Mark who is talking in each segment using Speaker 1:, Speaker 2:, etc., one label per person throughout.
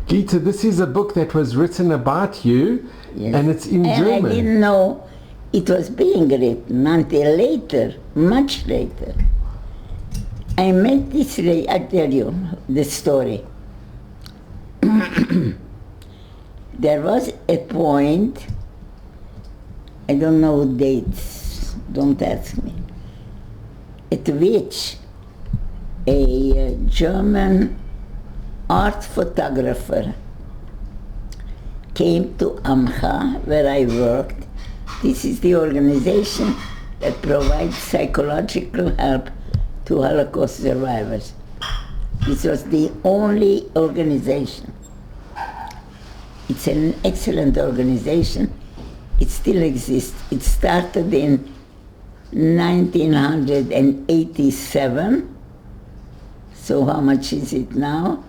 Speaker 1: Gita, this is a book that was written about you,
Speaker 2: Yes.
Speaker 1: and it's in
Speaker 2: and
Speaker 1: German.
Speaker 2: I didn't know it was being written until later, much later. I met this lady, I tell you the story. There was a point, I don't know dates, don't ask me, at which a German art photographer came to Amcha, where I worked. This is the organization that provides psychological help to Holocaust survivors. This was the only organization. It's an excellent organization. It still exists. It started in 1987. So how much is it now?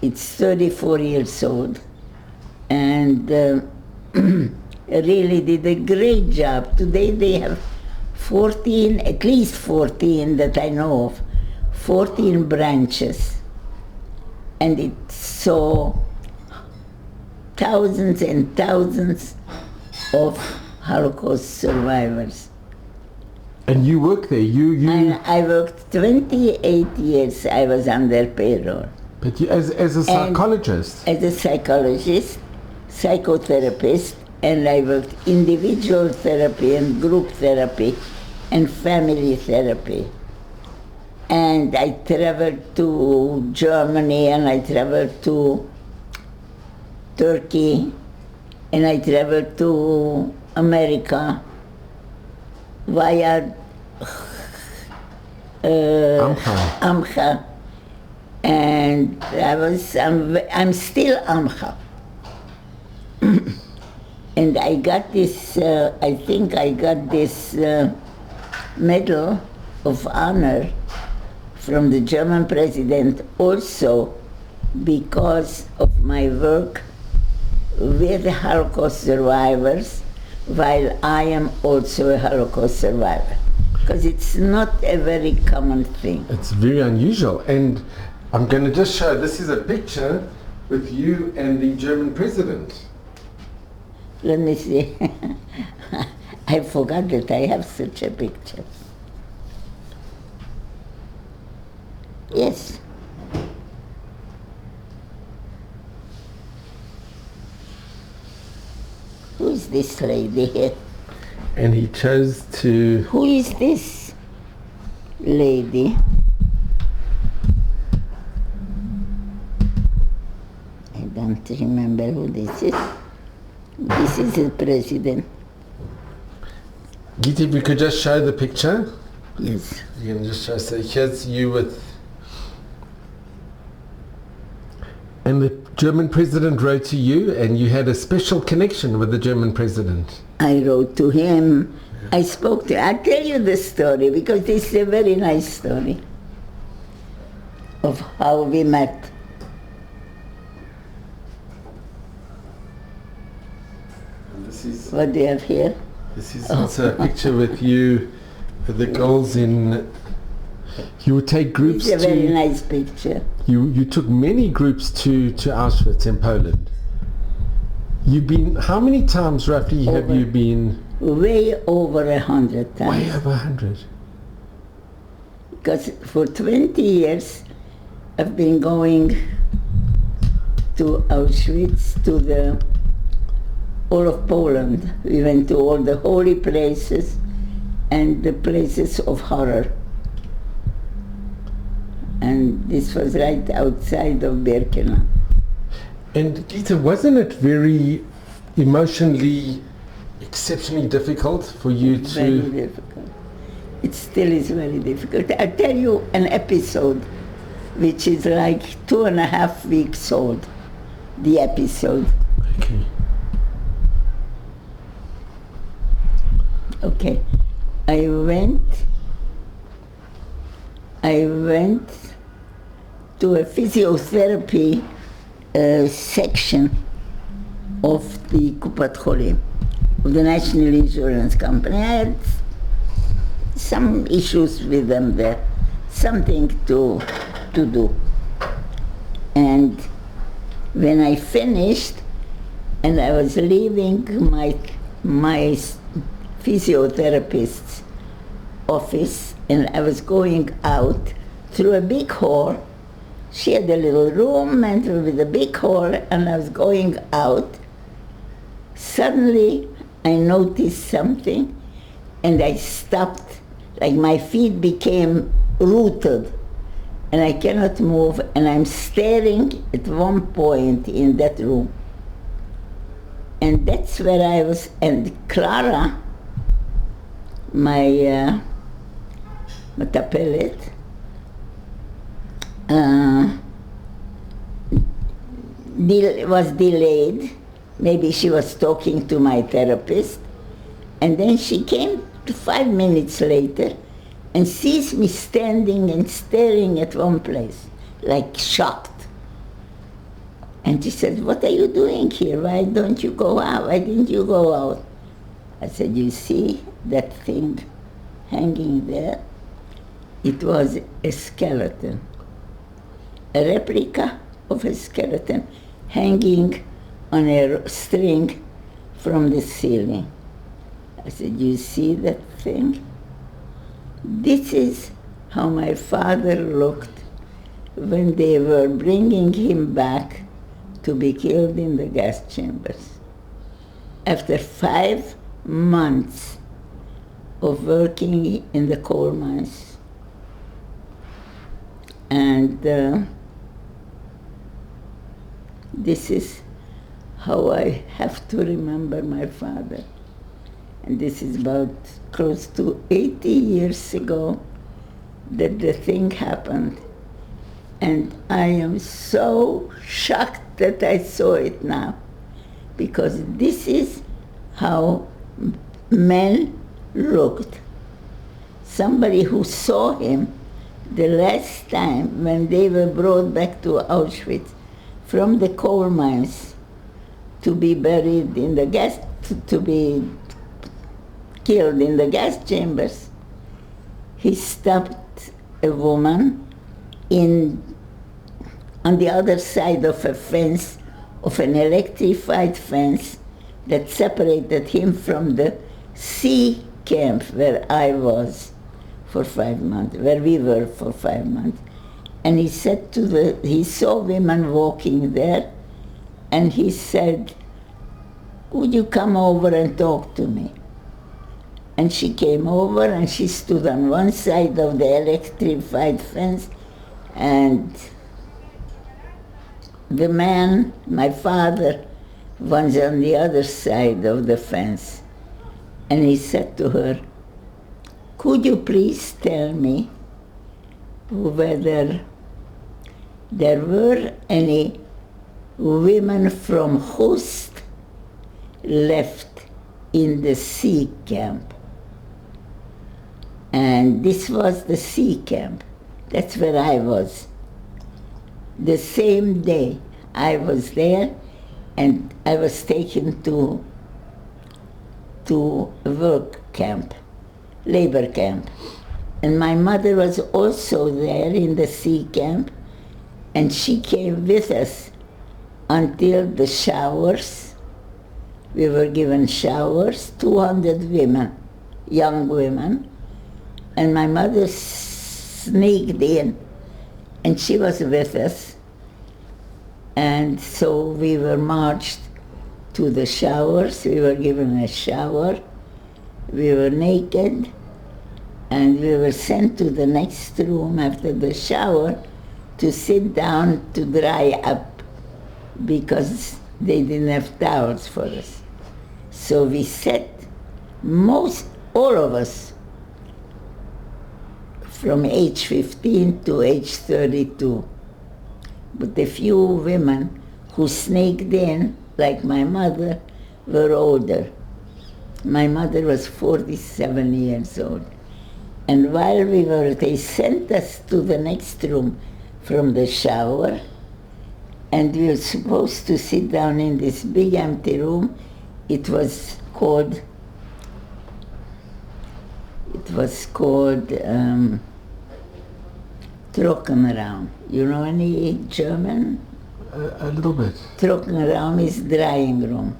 Speaker 2: It's 34 years old. And really did a great job. Today they have 14, at least 14 that I know of, 14 branches. And it saw thousands and thousands of Holocaust survivors.
Speaker 1: And you work there.
Speaker 2: And I worked 28 years. I was on their payroll.
Speaker 1: But you, as a psychologist.
Speaker 2: As a psychologist, psychotherapist, and I worked individual therapy and group therapy and family therapy. And I traveled to Germany, and I traveled to Turkey, and I traveled to America via Amcha. And I'm still Amcha. And I got this, I think I got this Medal of Honor from the German president also because of my work with Holocaust survivors, while I am also a Holocaust survivor. Because it's not a very common thing.
Speaker 1: It's very unusual. And I'm going to just show, this is a picture with you and the German president.
Speaker 2: Let me see. I forgot that I have such a picture. Yes. Who is this lady here?
Speaker 1: And he chose to...
Speaker 2: Who is this lady? I don't remember who this is. This is the president.
Speaker 1: Gita, if you could just show the picture.
Speaker 2: Yes.
Speaker 1: You can just show, so here's you with... And the German president wrote to you, and you had a special connection with the German president.
Speaker 2: I wrote to him. I spoke to him. I'll tell you the story, because this is a very nice story of how we met.
Speaker 1: And this is...
Speaker 2: What do you have here?
Speaker 1: This is also a picture with you, with the girls in... You would take groups to...
Speaker 2: It's a very nice picture.
Speaker 1: You took many groups to Auschwitz in Poland. You've been... How many times roughly have you been?
Speaker 2: Way over 100 times.
Speaker 1: Way over 100.
Speaker 2: Because for 20 years I've been going to Auschwitz, to all of Poland. We went to all the holy places and the places of horror. And this was right outside of Birkenau.
Speaker 1: And Gita, wasn't it very emotionally, exceptionally difficult for you to...
Speaker 2: Very difficult. It still is very difficult. I'll tell you an episode which is like 2.5 weeks old, the episode.
Speaker 1: Okay.
Speaker 2: Okay. I went to a physiotherapy section of the Kupat Cholim, of the National Insurance Company. I had some issues with them there, something to do. And when I finished and I was leaving my physiotherapist's office and I was going out through a big hall. She had a little room and with a big hall, and I was going out. Suddenly I noticed something and I stopped, like my feet became rooted and I cannot move, and I'm staring at one point in that room. And that's where I was, and Clara, my metapelet, was delayed. Maybe she was talking to my therapist, and then she came 5 minutes later and sees me standing and staring at one place, like shocked. And she said, "What are you doing here? Why don't you go out? Why didn't you go out?" I said, "You see that thing hanging there? It was a skeleton, a replica of a skeleton hanging on a string from the ceiling." I said, "You see that thing? This is how my father looked when they were bringing him back to be killed in the gas chambers. After 5 months of working in the coal mines." And this is how I have to remember my father. And this is about close to 80 years ago that the thing happened. And I am so shocked that I saw it now, because this is how men looked. Somebody who saw him the last time when they were brought back to Auschwitz from the coal mines to be buried in the gas, to be killed in the gas chambers, he stopped a woman on the other side of a fence, of an electrified fence that separated him from the sea camp where I was for 5 months, where we were for 5 months. And he said he saw women walking there, and he said, "Would you come over and talk to me?" And she came over and she stood on one side of the electrified fence, and the man, my father, was on the other side of the fence. And he said to her, "Could you please tell me whether there were any women from Host left in the sea camp?" And this was the sea camp. That's where I was. The same day I was there, and I was taken to a work camp, labor camp. And my mother was also there in the sea camp, and she came with us until the showers. We were given showers, 200 women, young women, and my mother sneaked in, and she was with us. And so we were marched to the showers. We were given a shower. We were naked, and we were sent to the next room after the shower to sit down to dry up, because they didn't have towels for us. So we sat, all of us, from age 15 to age 32. But the few women who sneaked in, like my mother, were older. My mother was 47 years old. And while they sent us to the next room from the shower, and we were supposed to sit down in this big empty room. It was called Trockenraum. You know any German?
Speaker 1: a little bit.
Speaker 2: Trockenraum is drying room.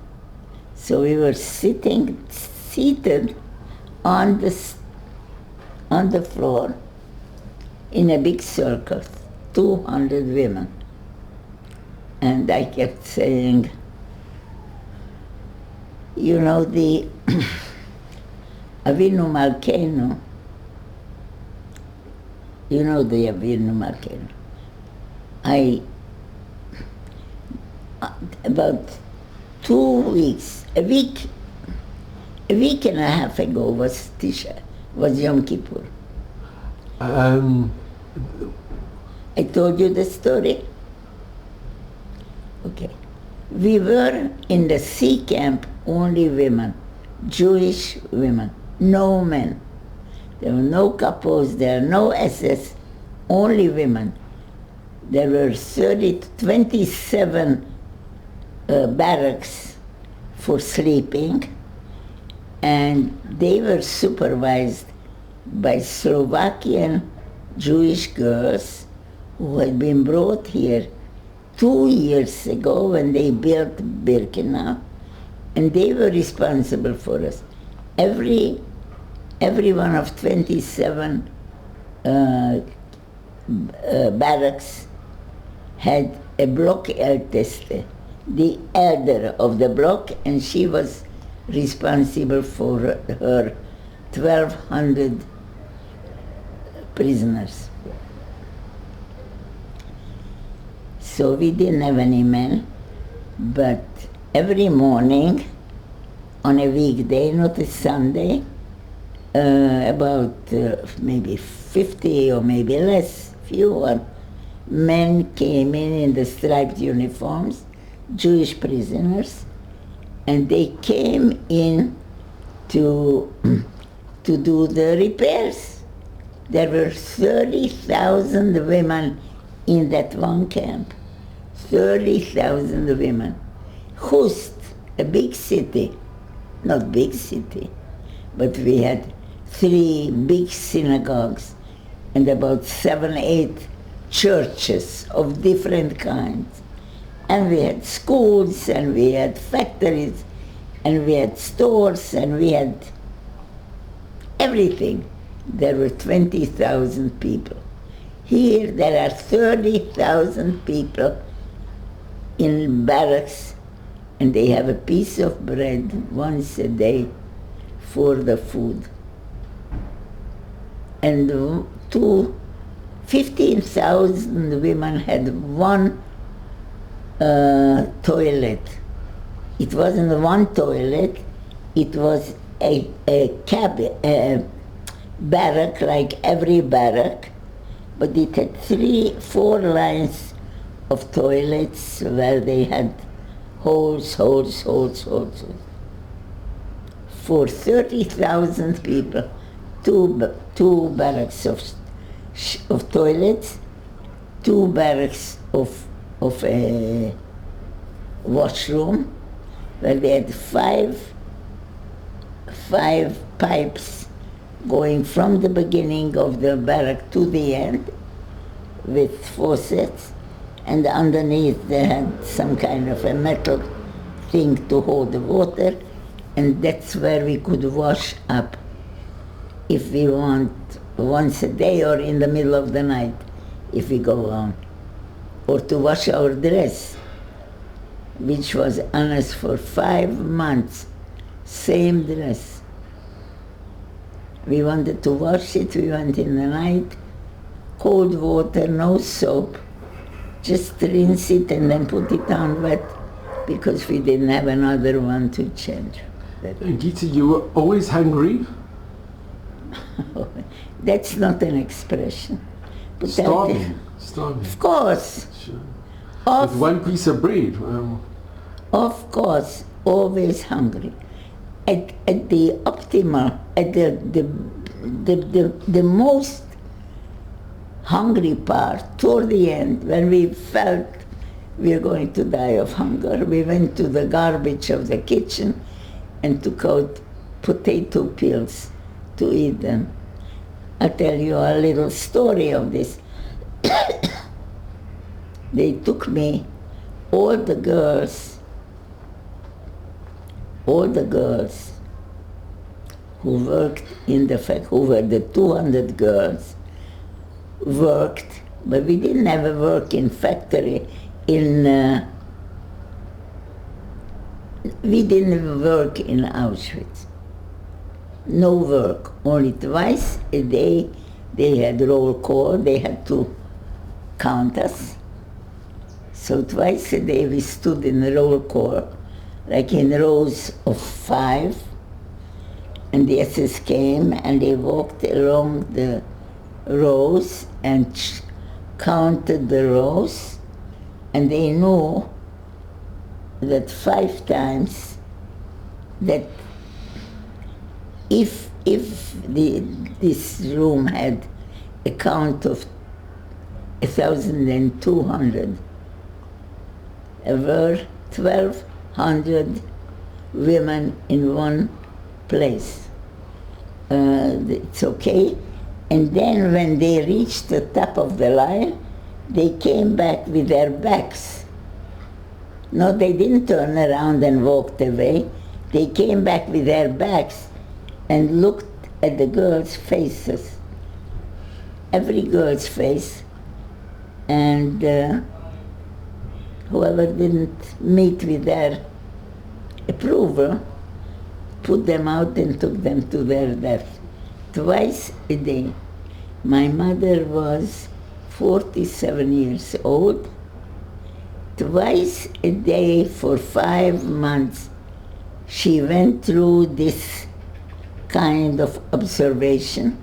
Speaker 2: So we were seated on the floor in a big circle, 200 women. And I kept saying, you know, the Avinu Malkeinu, you know the Avinu Malkeinu. About 2 weeks, a week and a half ago was Yom Kippur. I told you the story? Okay. We were in the sea camp, only women, Jewish women, no men. There were no couples, there were no SS, only women. There were 27 barracks for sleeping, and they were supervised by Slovakian Jewish girls who had been brought here 2 years ago when they built Birkenau, and they were responsible for us. Every one of 27 barracks had a block Älteste, the elder of the block, and she was responsible for her 1,200 prisoners. So we didn't have any men, but every morning on a weekday, not a Sunday, about maybe 50 or maybe less, fewer men came in the striped uniforms, Jewish prisoners, and they came in to do the repairs. There were 30,000 women in that one camp. 30,000 women. Hust, a big city, not big city, but we had 3 big synagogues and about 7, 8 churches of different kinds. And we had schools, and we had factories, and we had stores, and we had everything. There were 20,000 people. Here there are 30,000 people in barracks, and they have a piece of bread once a day for the food. And 15,000 women had one toilet. It wasn't one toilet, it was a barrack like every barrack, but it had 3-4 lines of toilets where they had holes. For 30,000 people, two barracks of toilets, 2 barracks of a washroom, where they had 5 pipes going from the beginning of the barrack to the end with faucets, and underneath they had some kind of a metal thing to hold the water, and that's where we could wash up if we want, once a day or in the middle of the night if we go on, or to wash our dress, which was on us for 5 months, same dress. We wanted to wash it, we went in the night, cold water, no soap, just rinse it and then put it on wet, because we didn't have another one to change.
Speaker 1: Gita, you were always hungry?
Speaker 2: That's not an expression. But
Speaker 1: Starving.
Speaker 2: Of course.
Speaker 1: Sure. With one piece of bread.
Speaker 2: Of course, always hungry. At the optimal, at the most hungry part, toward the end, when we felt we were going to die of hunger, we went to the garbage of the kitchen and took out potato peels to eat them. I'll tell you a little story of this. They took me all the girls who worked in the factory, who were the 200 girls, worked, but we didn't have a work in factory we didn't work in Auschwitz. No work, only twice a day they had roll call, they had to count us. So twice a day we stood in roll call, like in rows of 5, and the SS came and they walked along the rows and counted the rows, and they knew that 5 times that if this room had a count of 1,200, there were 1,200 women in one place. It's okay. And then when they reached the top of the line, they came back with their backs. No, they didn't turn around and walked away. They came back with their backs and looked at the girls' faces, every girl's face, and whoever didn't meet with their approval put them out and took them to their death. Twice a day. My mother was 47 years old. Twice a day for 5 months, she went through this kind of observation,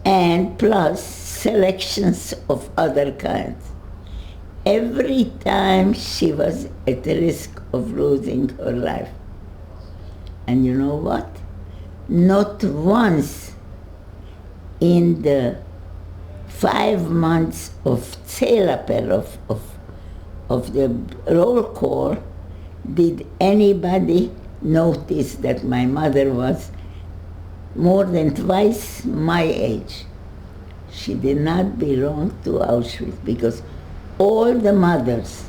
Speaker 2: and plus selections of other kinds. Every time she was at the risk of losing her life. And you know what? Not once in the 5 months of Zelappel, of the roll call, did anybody notice that my mother was more than twice my age. She did not belong to Auschwitz because all the mothers,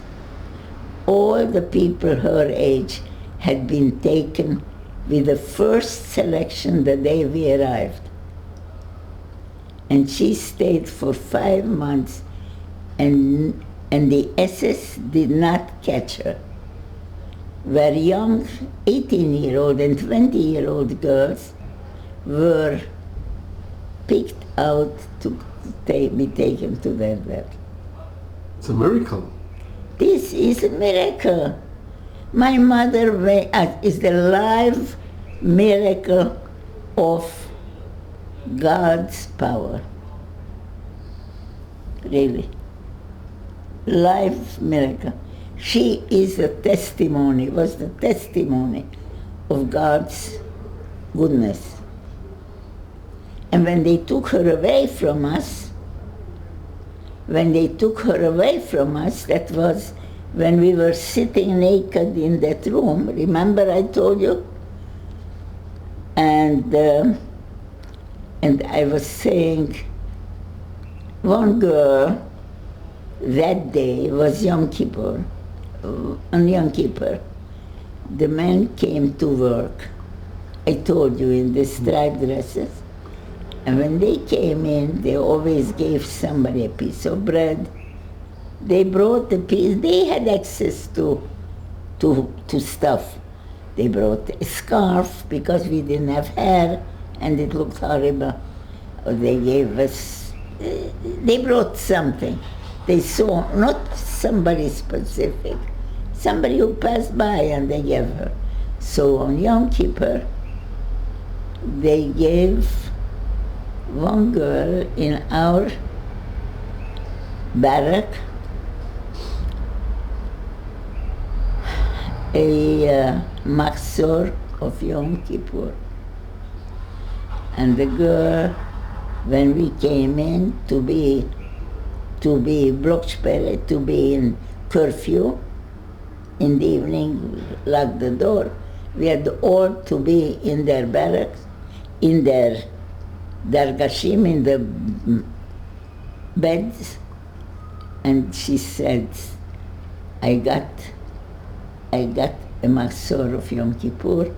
Speaker 2: all the people her age had been taken with the first selection the day we arrived. And she stayed for 5 months, and the SS did not catch her. Where young 18-year-old and 20-year-old girls were picked out to be taken to their death.
Speaker 1: It's a miracle.
Speaker 2: This is a miracle. My mother is the live miracle of God's power. Really. Live miracle. She is a testimony, was the testimony of God's goodness. And when they took her away from us, that was when we were sitting naked in that room. Remember I told you? And I was saying, one girl that day was Yom Kippur. On Yom Kippur, the men came to work. I told you, in the striped dresses. And when they came in, they always gave somebody a piece of bread. They brought the piece. They had access to stuff. They brought a scarf because we didn't have hair and it looked horrible. Or they gave us, they brought something. They saw, not somebody specific, somebody who passed by, and they gave her. So on Yom Kippur, they gave one girl in our barrack a machzor of Yom Kippur. And the girl, when we came in to be Blocksperre, to be in curfew, in the evening, lock the door, we had all to be in their barracks, in their dargashim, in the beds. And she said, I got a Mahzor of Yom Kippur,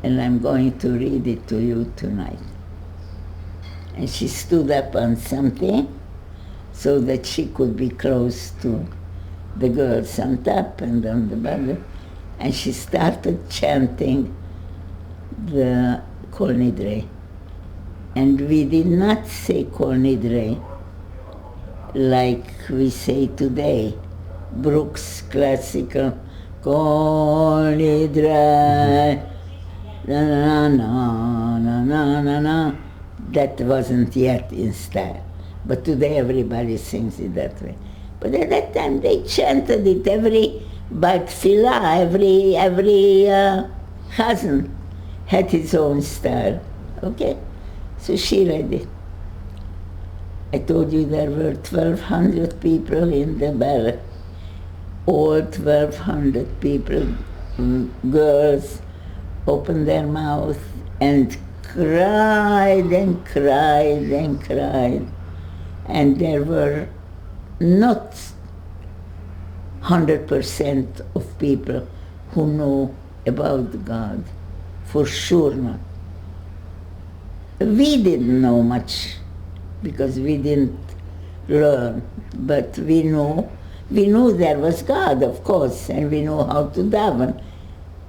Speaker 2: and I'm going to read it to you tonight. And she stood up on something so that she could be close to the girls on top and on the bottom. And she started chanting the Kol Nidre. And we did not say Kol Nidre like we say today. Brooks classical Kol Nidre, na na na na na na na. That wasn't yet in style. But today everybody sings it that way. But at that time they chanted it every Bat Tfilah, every chazan had his own style. Okay? So she read it. I told you there were 1,200 people in the barrack. All 1,200 people, girls, opened their mouth and cried and cried and cried. And there were not 100% of people who know about God. For sure not. We didn't know much because we didn't learn, but we knew there was God, of course, and we knew how to daven,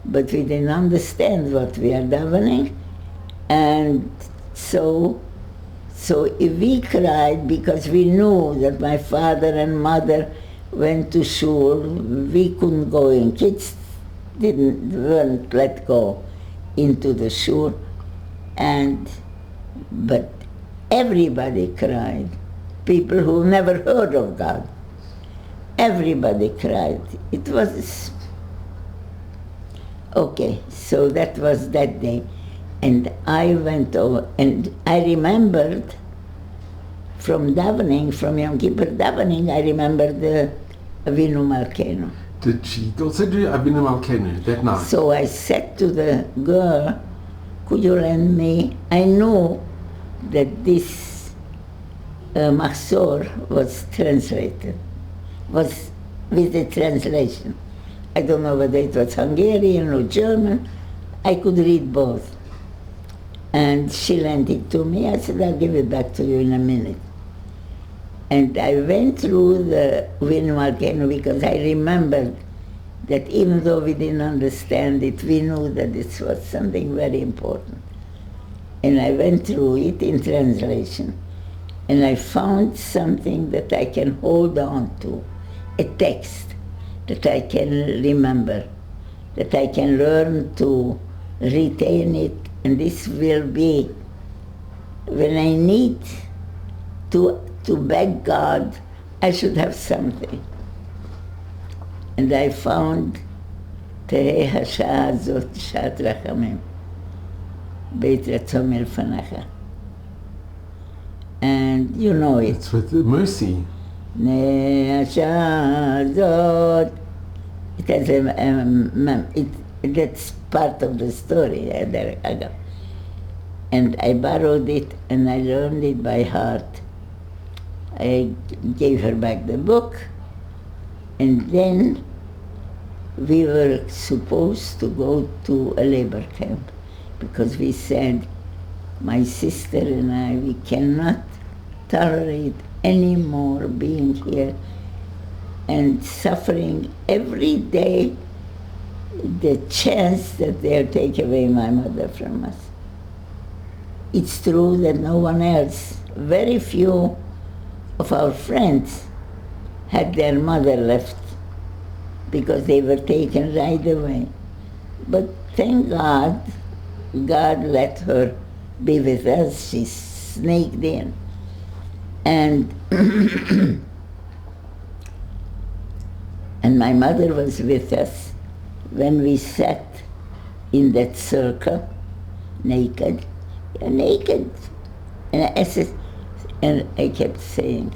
Speaker 2: but we didn't understand what we are davening, and so if we cried because we knew that my father and mother went to shul, we couldn't go in. Kids weren't let go into the shul, but everybody cried. People who never heard of God, everybody cried. It was okay. So that was that day, and I went over, and I remembered from davening, from Yom Kippur davening, I remembered the Avinu Malkeinu.
Speaker 1: Did she also do Avinu Malkeinu that night?
Speaker 2: So I said to the girl, could you lend me? I knew that this Mahzor was translated, was with the translation. I don't know whether it was Hungarian or German. I could read both. And she lent it to me. I said, I'll give it back to you in a minute. And I went through the Avinu Malkeinu because I remembered that even though we didn't understand it, we knew that this was something very important. And I went through it in translation. And I found something that I can hold on to, a text that I can remember, that I can learn to retain it. And this will be, when I need to beg God, I should have something. And I found תהא השעה הזאת שעת רחמים, בית רצון מלפניך. And you know it.
Speaker 1: It's with the mercy.
Speaker 2: השעה הזאת, it has that's part of the story, and I borrowed it and I learned it by heart. I gave her back the book, and then we were supposed to go to a labor camp because we said, my sister and I, we cannot tolerate any more being here and suffering every day the chance that they'll take away my mother from us. It's true that no one else, very few of our friends had their mother left because they were taken right away. But thank God, God let her be with us. She sneaked in. And and my mother was with us when we sat in that circle, naked, naked. And I kept saying,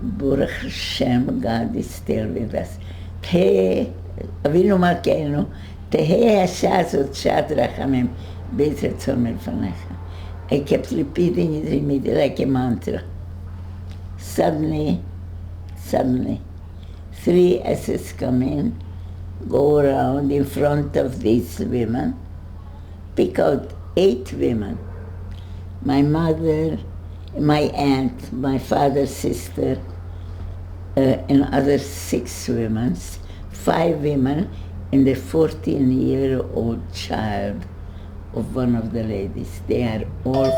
Speaker 2: Baruch Hashem, God is still with us. Avinu Malkeinu, Tehei השעה הזאת שעת רחמים, בית רצון מלפניך. I kept repeating it immediately like a mantra. Suddenly, 3 SS come in, go around in front of these women, pick out 8 women. My mother, my aunt, my father's sister, and other 6 women, 5 women, and a 14-year-old child of one of the ladies. They are all.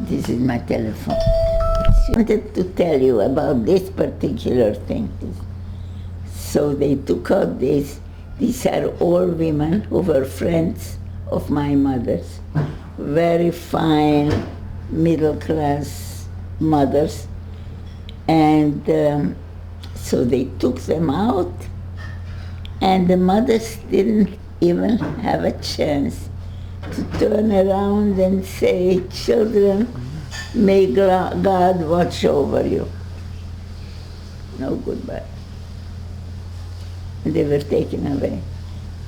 Speaker 2: This is my telephone. I wanted to tell you about this particular thing. So they took out this. These are all women who were friends of my mother's. Very fine, middle-class mothers. And so they took them out, and the mothers didn't even have a chance to turn around and say, children, may God watch over you. No goodbye. And they were taken away.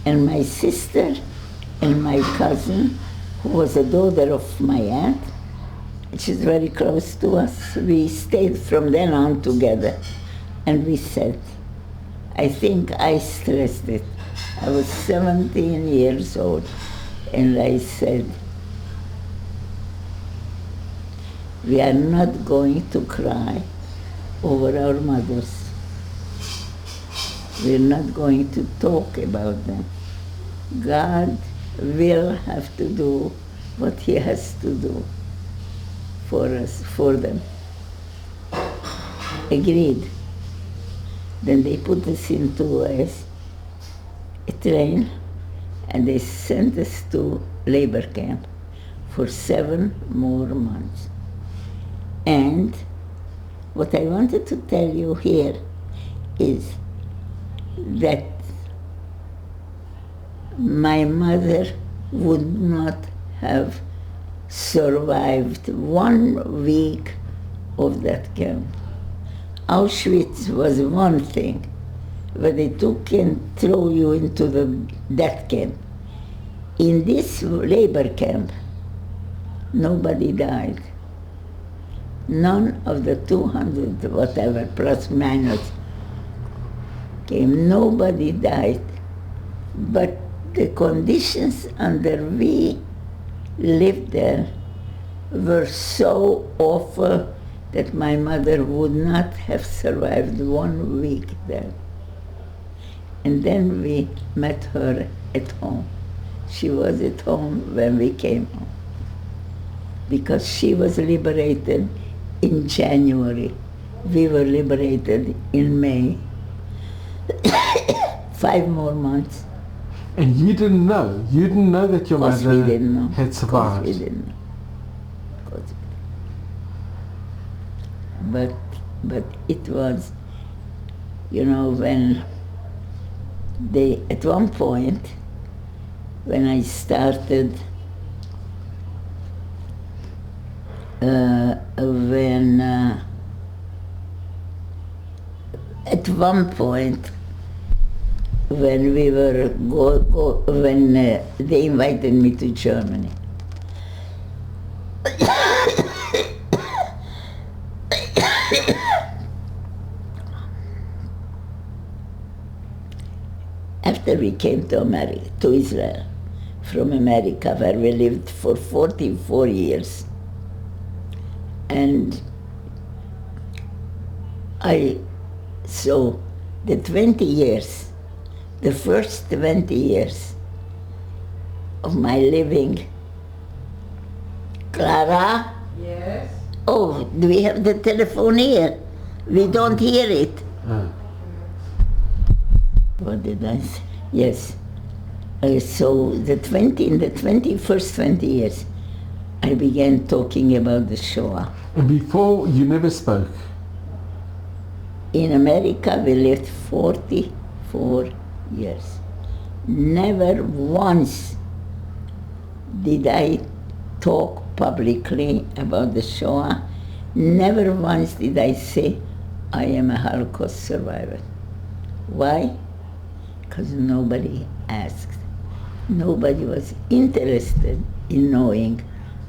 Speaker 2: And my sister and my cousin, who was a daughter of my aunt, she's very close to us, we stayed from then on together. And we said, I think I stressed it. I was 17 years old. And I said, we are not going to cry over our mothers. We're not going to talk about them. God will have to do what He has to do for us, for them. Agreed. Then they put us into a train, and they sent us to labor camp for 7 more months. And what I wanted to tell you here is that my mother would not have survived 1 week of that camp. Auschwitz was one thing, where they took and throw you into the death camp. In this labor camp, nobody died. None of the 200, whatever, plus minus, came. Nobody died. But the conditions under we lived there were so awful that my mother would not have survived 1 week there. And then we met her at home. She was at home when we came home, because she was liberated in January. We were liberated in May. 5 more months.
Speaker 1: And you didn't know? You didn't know that your
Speaker 2: Of course
Speaker 1: mother
Speaker 2: we didn't know.
Speaker 1: had survived?
Speaker 2: Of course we didn't know. Of course we didn't. But it was, when they, at one point, when I started, at one point, when we were when they invited me to Germany. After we came to America, to Israel, from America, where we lived for 44 years, and so the 20 years, the first 20 years of my living. Clara?
Speaker 3: Yes.
Speaker 2: Oh, do we have the telephone here? We don't hear it. What did I say? Yes. So in the 21st 20 years, I began talking about the Shoah.
Speaker 1: And before, you never spoke?
Speaker 2: In America, we lived 44 years. Never once did I talk publicly about the Shoah. Never once did I say, I am a Holocaust survivor. Why? Because nobody asked. Nobody was interested in knowing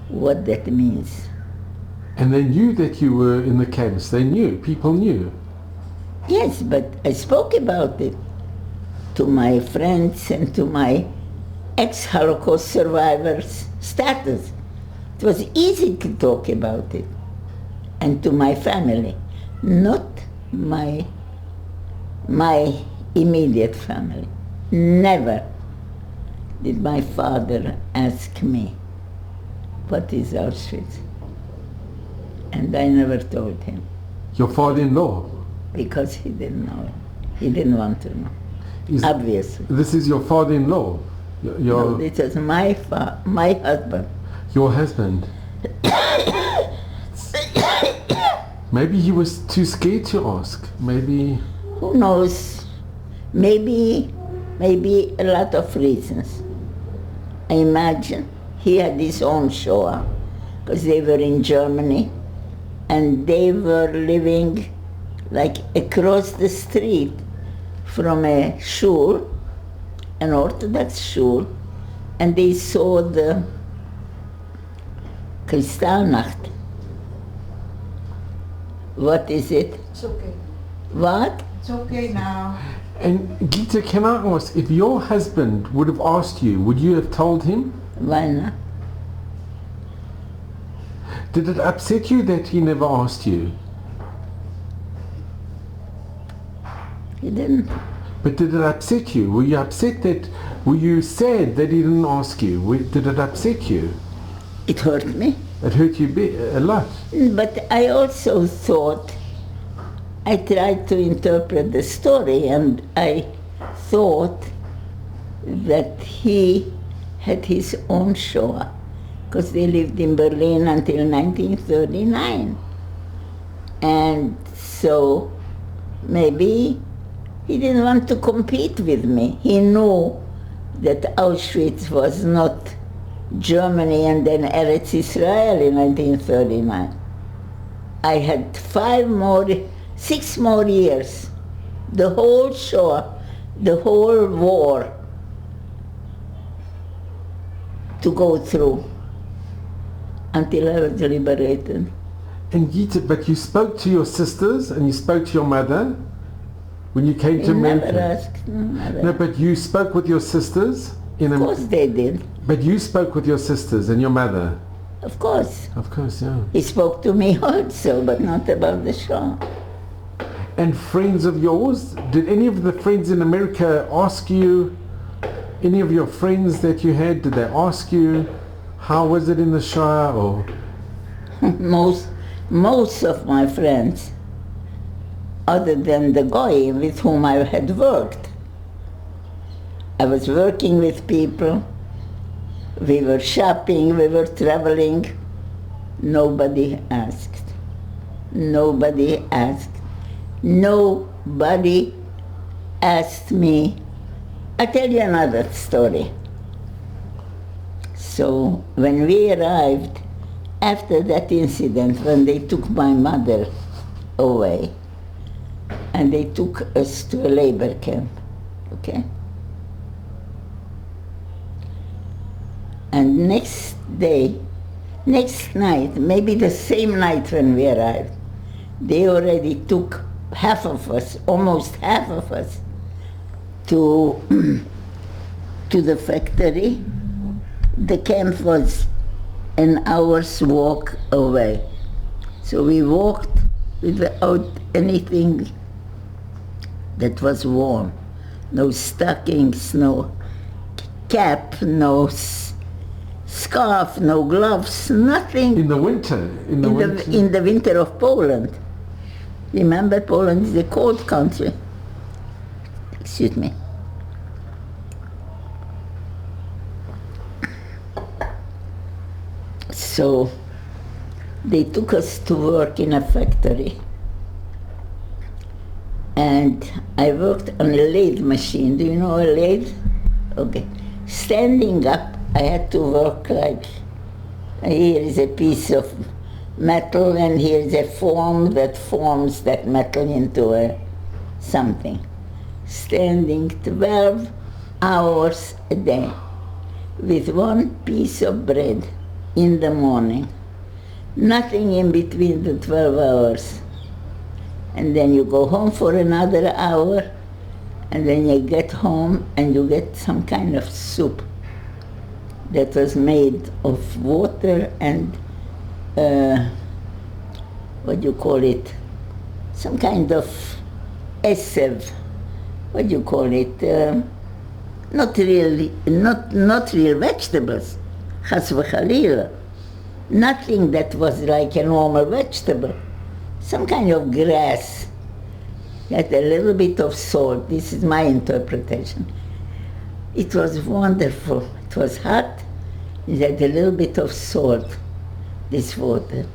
Speaker 2: what that means.
Speaker 1: And they knew that you were in the camps. They knew. People knew.
Speaker 2: Yes, but I spoke about it to my friends and to my ex-Holocaust survivors status. It was easy to talk about it. And to my family, not my immediate family. Never did my father ask me, what is Auschwitz? And I never told him.
Speaker 1: Your father-in-law?
Speaker 2: Because he didn't know. He didn't want to know. Obviously.
Speaker 1: This is your father-in-law?
Speaker 2: No, this is my husband.
Speaker 1: Your husband? Maybe he was too scared to ask. Maybe...
Speaker 2: Who knows? Maybe a lot of reasons. I imagine he had his own Shoah, because they were in Germany, and they were living like across the street from a shul, an Orthodox shul, and they saw the Kristallnacht. What is it?
Speaker 3: It's okay.
Speaker 2: What?
Speaker 3: It's okay now.
Speaker 1: And Gita, can I ask, if your husband would have asked you, would you have told him?
Speaker 2: Why not?
Speaker 1: Did it upset you that he never asked you?
Speaker 2: He didn't.
Speaker 1: But did it upset you? Were you upset that, were you sad that he didn't ask you? Did it upset you?
Speaker 2: It hurt me.
Speaker 1: It hurt you a lot.
Speaker 2: But I also thought, I tried to interpret the story, and I thought that he had his own Shoah, because they lived in Berlin until 1939. And so maybe he didn't want to compete with me. He knew that Auschwitz was not Germany and then Eretz Israel in 1939. I had 6 more years, the whole Shoah, the whole war to go through until I was liberated.
Speaker 1: And Gita, but you spoke to your sisters and you spoke to your mother when you came to America?
Speaker 2: Never asked. Never.
Speaker 1: No, but you spoke with your sisters in
Speaker 2: Of course they did.
Speaker 1: But you spoke with your sisters and your mother?
Speaker 2: Of course.
Speaker 1: Of course, yeah.
Speaker 2: He spoke to me also, but not about the Shoah.
Speaker 1: And friends of yours, did any of the friends in America ask you, any of your friends that you had, did they ask you, how was it in the Shoah? Or
Speaker 2: most of my friends, other than the guy with whom I had worked, I was working with people, we were shopping, we were traveling. Nobody asked. Nobody asked. Nobody asked me. I'll tell you another story. So when we arrived, after that incident, when they took my mother away, and they took us to a labor camp, okay? And next night, maybe the same night when we arrived, they already took half of us, almost half of us, to the factory. The camp was an hour's walk away. So we walked without anything that was warm. No stockings, no cap, no scarf, no gloves, nothing.
Speaker 1: in the winter? In
Speaker 2: the winter of Poland. Remember, Poland is a cold country. Excuse me. So they took us to work in a factory. And I worked on a lathe machine. Do you know a lathe? Okay. Standing up, I had to work like, here is a piece of metal and here is a form that forms that metal into a something. Standing 12 hours a day with one piece of bread in the morning, Nothing in between the 12 hours. And then you go home for another hour, and then you get home and you get some kind of soup that was made of water and, what do you call it? Some kind of esev. What do you call it? Not real vegetables. Chas v'chalila. Nothing that was like a normal vegetable. Some kind of grass. Had a little bit of salt. This is my interpretation. It was wonderful. It was hot. It had a little bit of salt, this water.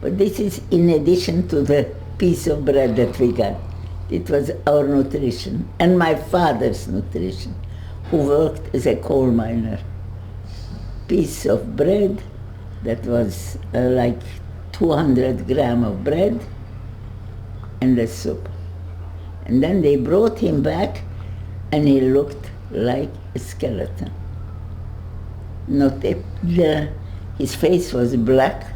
Speaker 2: But this is in addition to the piece of bread that we got. It was our nutrition, and my father's nutrition, who worked as a coal miner. Piece of bread that was like 200 grams of bread and the soup. And then they brought him back, and he looked like a skeleton. His face was black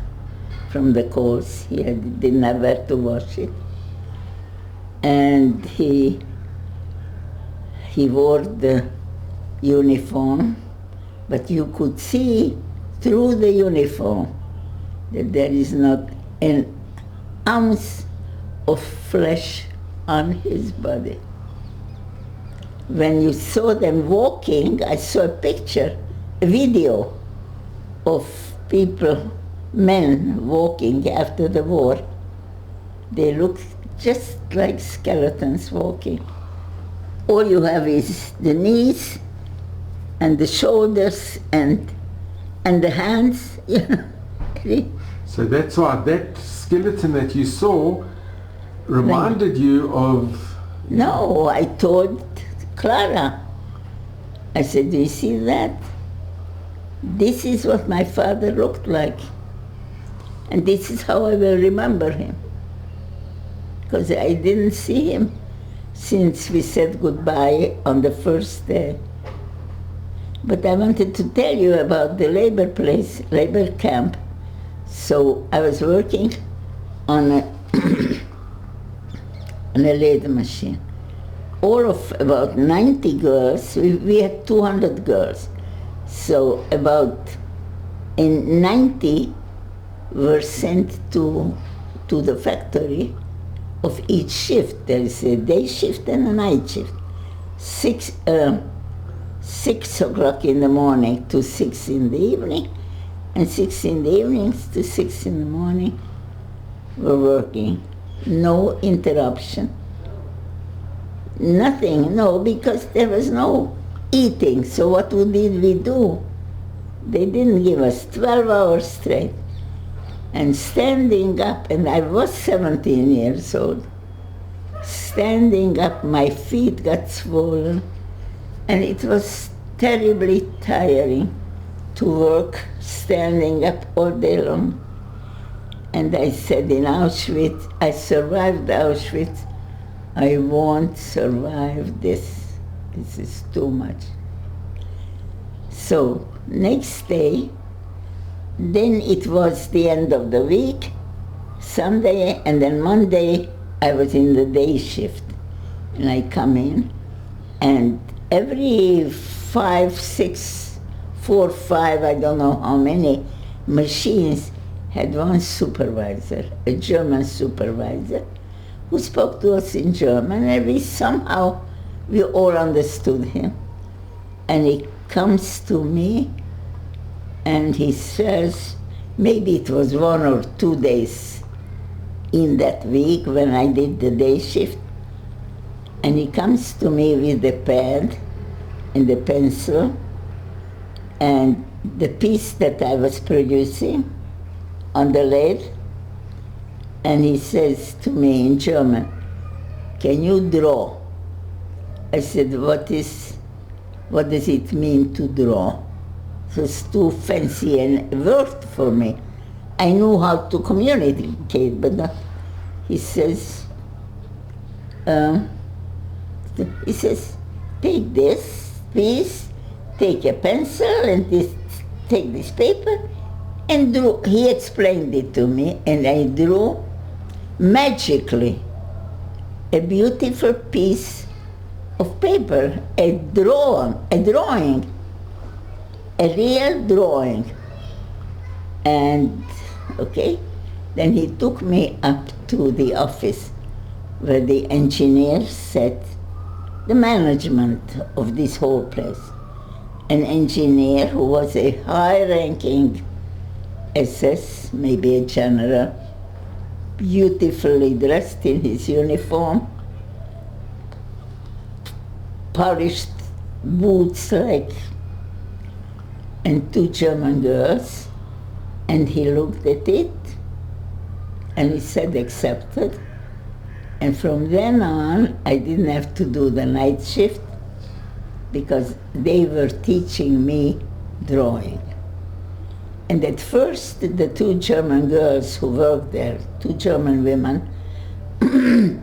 Speaker 2: from the coals. He didn't have where to wash it. And he wore the uniform, but you could see through the uniform that there is not an ounce of flesh on his body. When you saw them walking, I saw a picture, a video of people, men walking after the war. They looked just like skeletons walking. All you have is the knees and the shoulders and the hands.
Speaker 1: So that's why that skeleton that you saw reminded you of...
Speaker 2: No, I told Clara. I said, do you see that? This is what my father looked like. And this is how I will remember him. Because I didn't see him since we said goodbye on the first day. But I wanted to tell you about the labor camp. So I was working on a lathe machine. All of about 90 girls, we had 200 girls. So about 90 were sent to the factory of each shift. There is a day shift and a night shift. 6 o'clock in the morning to 6 in the evening, and 6 in the evenings to 6 in the morning were working. No interruption. Nothing, no, because there was no eating. So what did we do? They didn't give us 12 hours straight. And standing up, and I was 17 years old, standing up, my feet got swollen, and it was terribly tiring to work standing up all day long. And I said in Auschwitz, I survived Auschwitz, I won't survive this. This is too much. So next day, then it was the end of the week, Sunday, and then Monday I was in the day shift. And I come in, and every 5, 6, 4, 5, I don't know how many machines had one supervisor, a German supervisor, who spoke to us in German, and we all understood him. And he comes to me, and he says, maybe it was 1 or 2 days in that week when I did the day shift, and he comes to me with the pen and the pencil and the piece that I was producing on the lathe, and he says to me in German, can you draw? I said, what does it mean to draw? It was too fancy a word for me. I knew how to communicate, but not. He says, take this piece, take a pencil, and take this paper, and drew. He explained it to me, and I drew magically a beautiful piece of paper, a drawing, a real drawing. And, okay, then he took me up to the office where the engineer sat, the management of this whole place. An engineer who was a high-ranking SS, maybe a general, beautifully dressed in his uniform, polished boots and two German girls, and he looked at it and he said accepted. And from then on, I didn't have to do the night shift because they were teaching me drawing. And at first, the two German girls who worked there, two German women,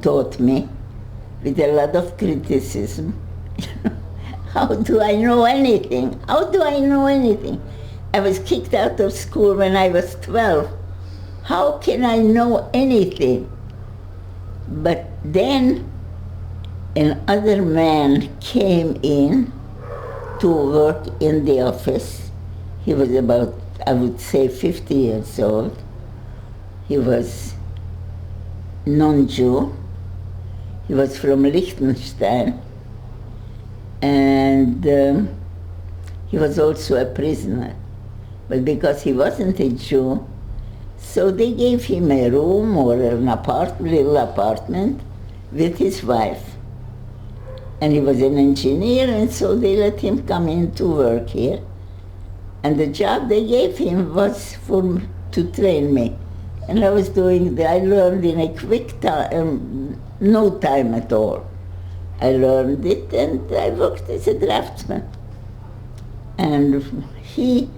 Speaker 2: taught me with a lot of criticism. How do I know anything? How do I know anything? I was kicked out of school when I was 12. How can I know anything? But then another man came in to work in the office. He was about, I would say, 50 years old. He was non-Jew. He was from Liechtenstein. And he was also a prisoner. But because he wasn't a Jew, so they gave him a room or an little apartment with his wife. And he was an engineer, and so they let him come in to work here. And the job they gave him was to train me. And I was I learned in a quick time, no time at all. I learned it, and I worked as a draftsman. And he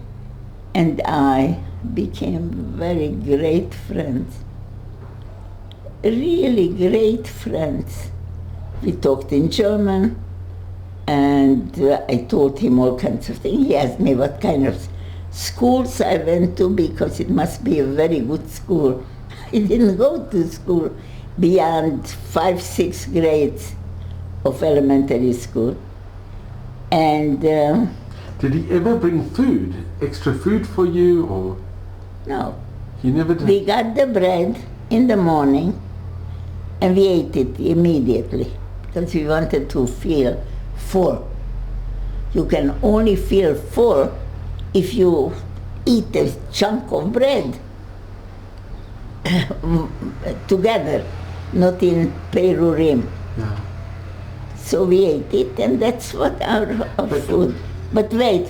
Speaker 2: and I became very great friends, really great friends. We talked in German, and I told him all kinds of things. He asked me what kind of schools I went to, because it must be a very good school. I didn't go to school beyond 5, 6 grades of elementary school. And
Speaker 1: did he ever bring food, extra food for you, or?
Speaker 2: No.
Speaker 1: He never did?
Speaker 2: We got the bread in the morning and we ate it immediately because we wanted to feel full. You can only feel full if you eat a chunk of bread together, not in perurim.
Speaker 1: Yeah.
Speaker 2: So we ate it, and that's what our food. But wait.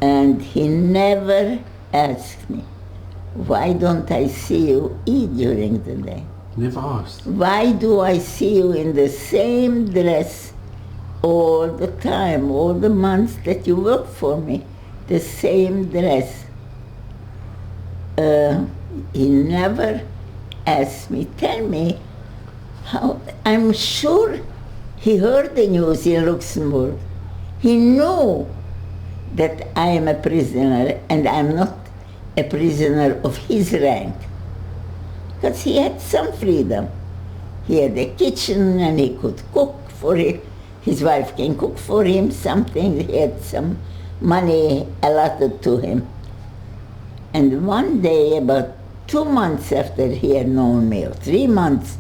Speaker 2: And he never asked me, why don't I see you eat during the day?
Speaker 1: Never asked.
Speaker 2: Why do I see you in the same dress all the time, all the months that you work for me, the same dress? He never asked me, tell me how. I'm sure he heard the news in Luxembourg. He knew that I am a prisoner, and I'm not a prisoner of his rank. Because he had some freedom. He had a kitchen and he could cook for it. His wife can cook for him something. He had some money allotted to him. And one day, about 2 months after he had known me, or 3 months,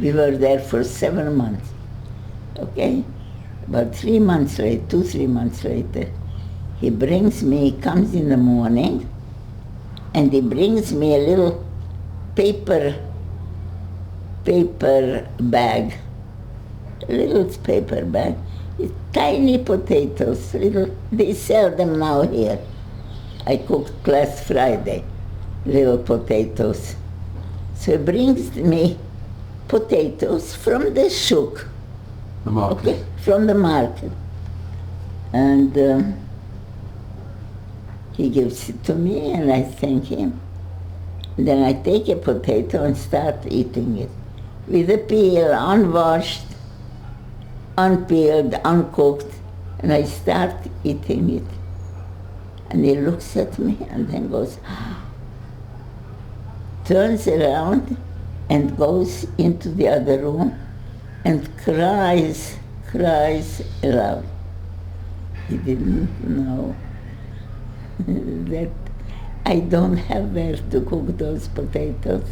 Speaker 2: we were there for 7 months, okay? About 3 months later, 2-3 months later, he comes in the morning, and he brings me a little paper bag, a little paper bag, with tiny potatoes, they sell them now here. I cooked last Friday, little potatoes. So he brings me potatoes from the shuk.
Speaker 1: The market.
Speaker 2: Okay, from the market. And he gives it to me, and I thank him. Then I take a potato and start eating it. With the peel, unwashed, unpeeled, uncooked, and I start eating it. And he looks at me and then goes, turns around and goes into the other room and cries aloud. He didn't know that I don't have where to cook those potatoes,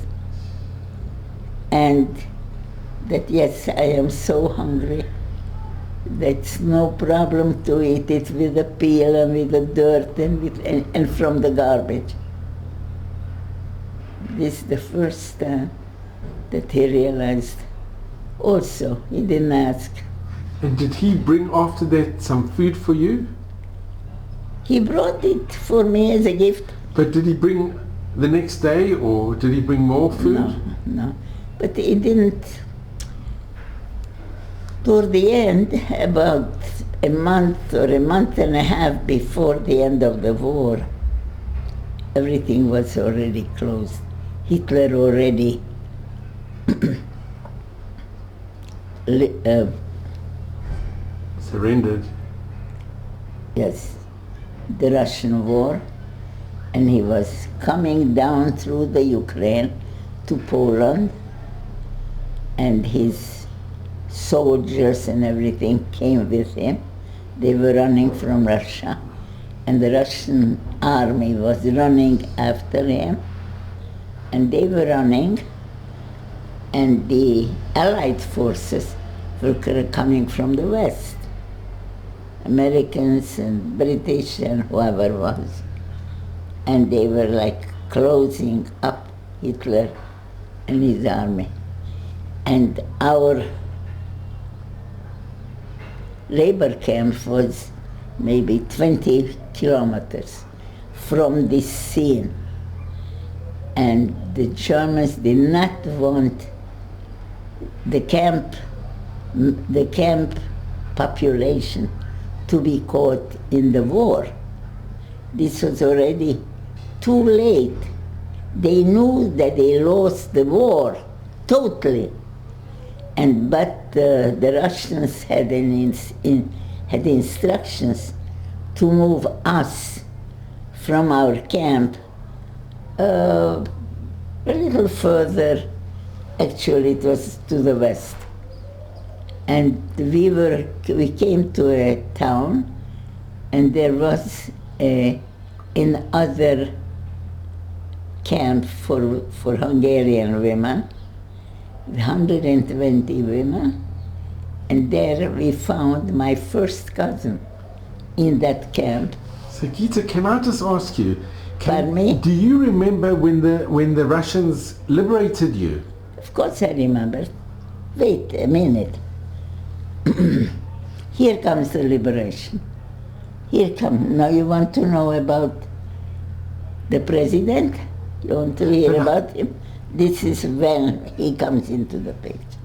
Speaker 2: and that yes, I am so hungry. That's no problem to eat it with the peel and with the dirt and from the garbage. This is the first time that he realized. Also, he didn't ask.
Speaker 1: And did he bring after that some food for you?
Speaker 2: He brought it for me as a gift.
Speaker 1: But did he bring the next day, or did he bring more food?
Speaker 2: No. But he didn't. Toward the end, about a month or a month and a half before the end of the war, everything was already closed. Hitler already
Speaker 1: surrendered.
Speaker 2: Yes, the Russian war, and he was coming down through the Ukraine to Poland, and his soldiers and everything came with him. They were running from Russia, and the Russian army was running after him, and they were running, and the Allied forces were coming from the West, Americans and British and whoever was, and they were like closing up Hitler and his army. And our labor camp was maybe 20 kilometers from this scene. And the Germans did not want the camp population to be caught in the war. This was already too late. They knew that they lost the war totally. But the Russians had had instructions to move us from our camp a little further. Actually, it was to the west. And we came to a town, and there was another camp for Hungarian women, 120 women, and there we found my first cousin in that camp.
Speaker 1: So Gita, can I just ask you,
Speaker 2: Pardon me?
Speaker 1: do you remember when the Russians liberated you?
Speaker 2: Of course I remember. Wait a minute. Here comes the liberation. Here comes. Now you want to know about the president? You want to hear about him? This is when he comes into the picture.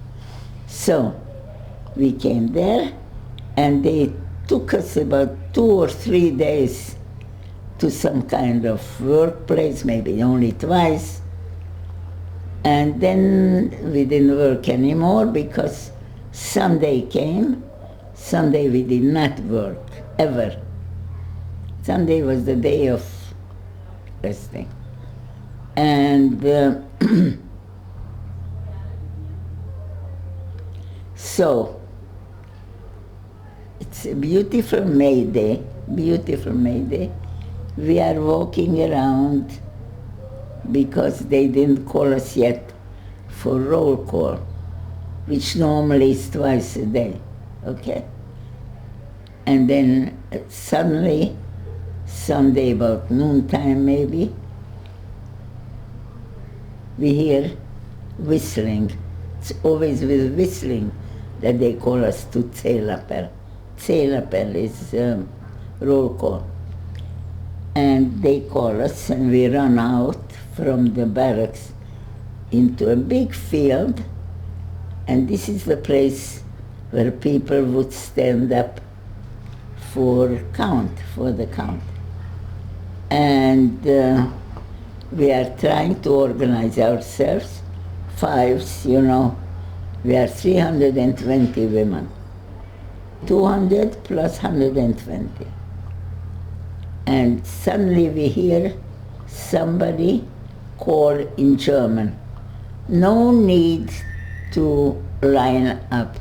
Speaker 2: So we came there, and they took us about 2 or 3 days to some kind of workplace, maybe only twice. And then we didn't work anymore because Sunday came. Sunday we did not work, ever. Sunday was the day of resting. And so, it's a beautiful May Day, beautiful May Day. We are walking around because they didn't call us yet for roll call, which normally is twice a day, okay? And then suddenly, Sunday about noontime maybe, we hear whistling. It's always with whistling that they call us to Zählappell. Zählappell is roll call. And they call us, and we run out from the barracks into a big field, and this is the place where people would stand up for the count. And we are trying to organize ourselves, fives, you know. We are 320 women, 200 plus 120. And suddenly we hear somebody call in German, "No need to line up.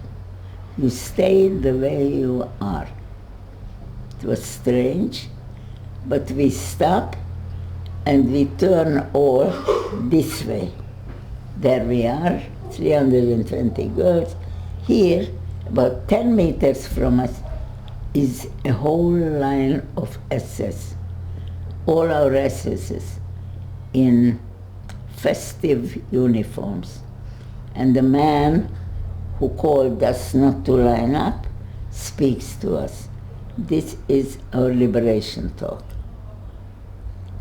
Speaker 2: You stay the way you are." It was strange, but we stop and we turn all this way. There we are, 320 girls. Here, about 10 meters from us, is a whole line of SS. All our SSs in festive uniforms. And the man who called us not to line up speaks to us. This is our liberation talk.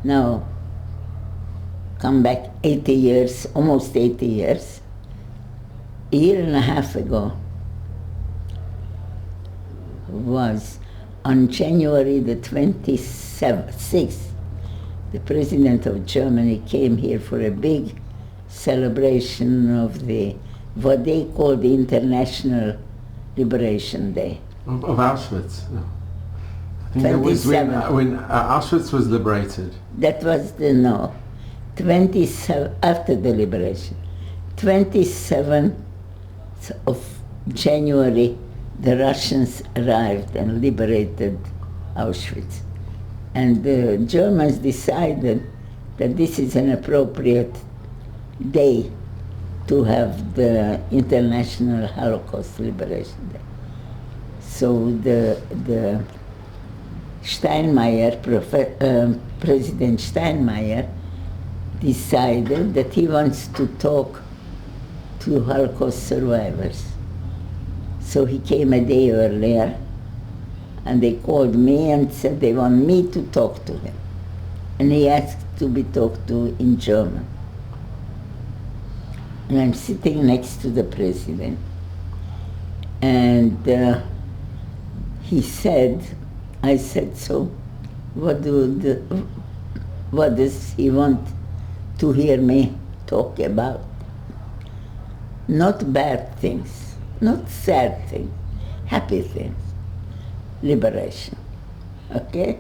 Speaker 2: Now, come back 80 years, almost 80 years. A year and a half ago was on January the 26th, the President of Germany came here for a big celebration of what they call the International Liberation Day.
Speaker 1: Of Auschwitz. No. I think that was when Auschwitz was liberated.
Speaker 2: That was 27, after the liberation. 27th of January, the Russians arrived and liberated Auschwitz. And the Germans decided that this is an appropriate day to have the International Holocaust Liberation Day. So the Steinmeier, President Steinmeier, decided that he wants to talk to Holocaust survivors. So he came a day earlier, and they called me and said they want me to talk to him. And he asked to be talked to in German. And I'm sitting next to the president. And he said, I said, so what does he want to hear me talk about? Not bad things, not sad things, happy things. Liberation. Okay?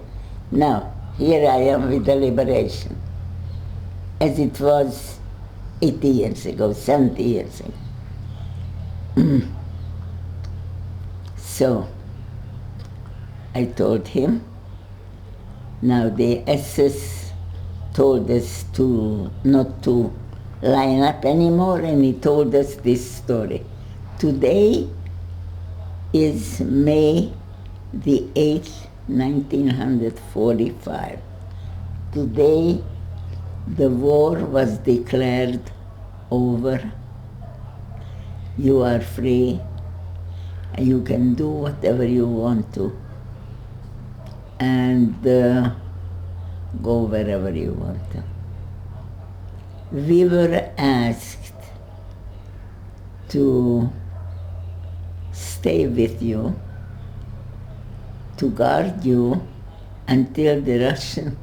Speaker 2: Now, here I am with the liberation, as it was 80 years ago, 70 years ago. So, I told him, now the SS told us not to line up anymore, and he told us this story. Today is May the 8th, 1945. Today, the war was declared over. You are free, and you can do whatever you want to, and go wherever you want to. We were asked to stay with you, to guard you until the Russian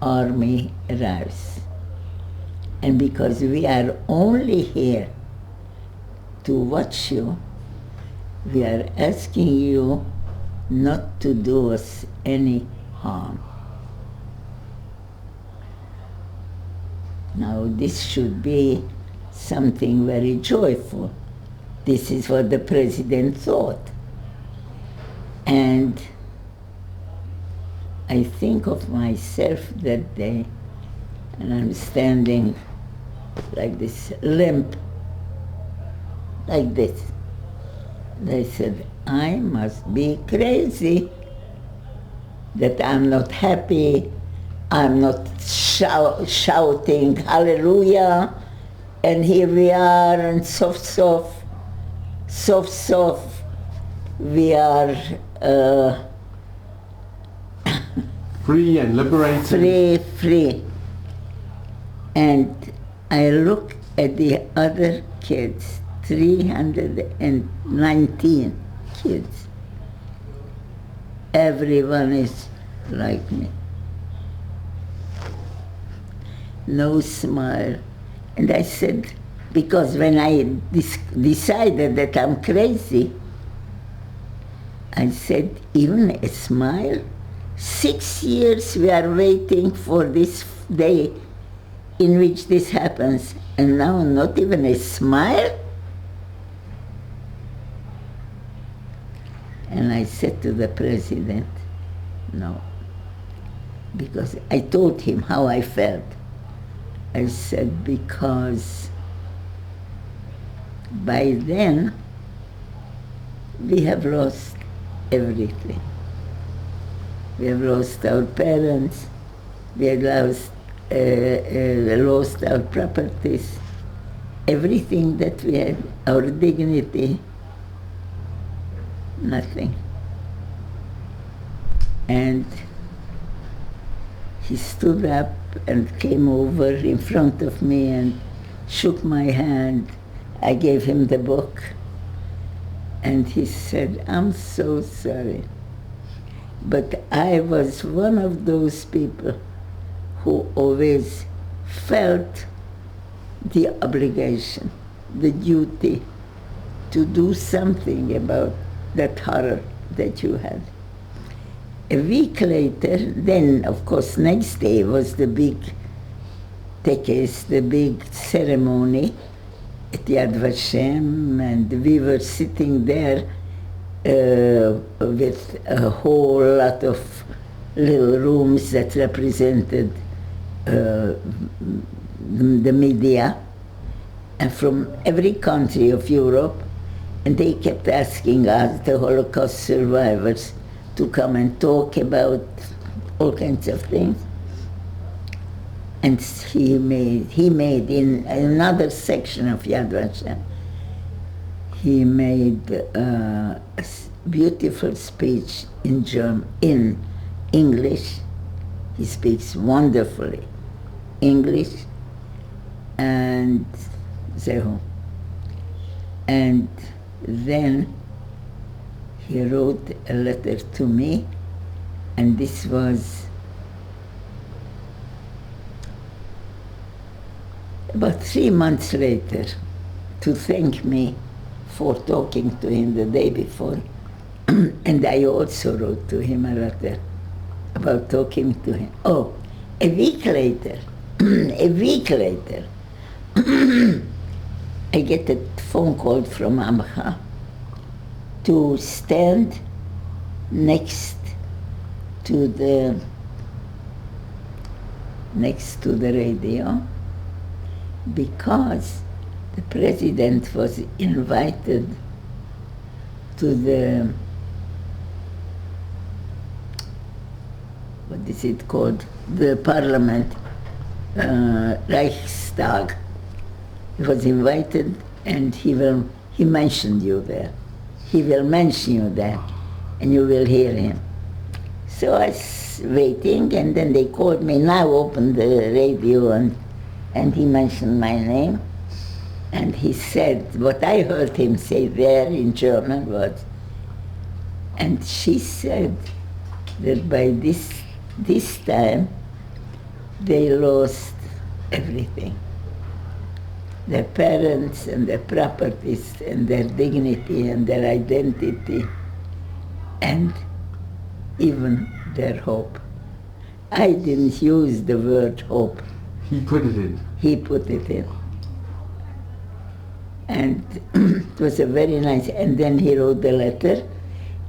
Speaker 2: army arrives. And because we are only here to watch you, we are asking you not to do us any harm. Now, this should be something very joyful. This is what the president thought. And I think of myself that day, and I'm standing like this, limp, like this. And I said, I must be crazy that I'm not happy, I'm not shouting hallelujah, and here we are, and soft, we are
Speaker 1: free and liberated.
Speaker 2: Free. And I look at the other kids, 319 kids. Everyone is like me. No smile. And I said, because when I decided that I'm crazy, I said, even a smile? 6 years we are waiting for this day in which this happens, and now not even a smile? And I said to the president, no, because I told him how I felt. I said, because by then we have lost everything. We have lost our parents, we have lost our properties, everything that we had, our dignity, nothing. And he stood up and came over in front of me and shook my hand. I gave him the book, and he said, I'm so sorry, but I was one of those people who always felt the obligation, the duty to do something about that horror that you had. A week later, then of course next day was the big tekes, the big ceremony at Yad Vashem, and we were sitting there with a whole lot of little rooms that represented the media, and from every country of Europe, and they kept asking us, the Holocaust survivors, to come and talk about all kinds of things. And he made in another section of Yad Vashem, he made a beautiful speech in English. He speaks wonderfully English, and Zehu. And then he wrote a letter to me, and this was about 3 months later, to thank me for talking to him the day before. And I also wrote to him a letter about talking to him. Oh, a week later, I get a phone call from Amcha to stand next to the radio, because the president was invited to the, what is it called, the parliament, Reichstag. He was invited, and he mentioned you there. He will mention you there, and you will hear him. So I was waiting, and then they called me, now open the radio, and he mentioned my name. And he said, what I heard him say there in German was, and she said that by this time, they lost everything. Their parents and their properties and their dignity and their identity, and even their hope. I didn't use the word hope.
Speaker 1: He put it in.
Speaker 2: He put it in. And it was a very nice, and then he wrote the letter,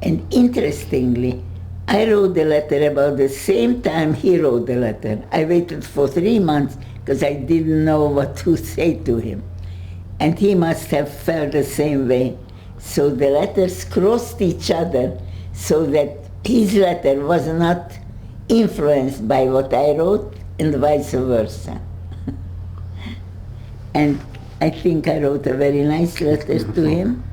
Speaker 2: and interestingly, I wrote the letter about the same time he wrote the letter. I waited for 3 months because I didn't know what to say to him. And he must have felt the same way. So the letters crossed each other so that his letter was not influenced by what I wrote and vice versa. And I think I wrote a very nice letter to him,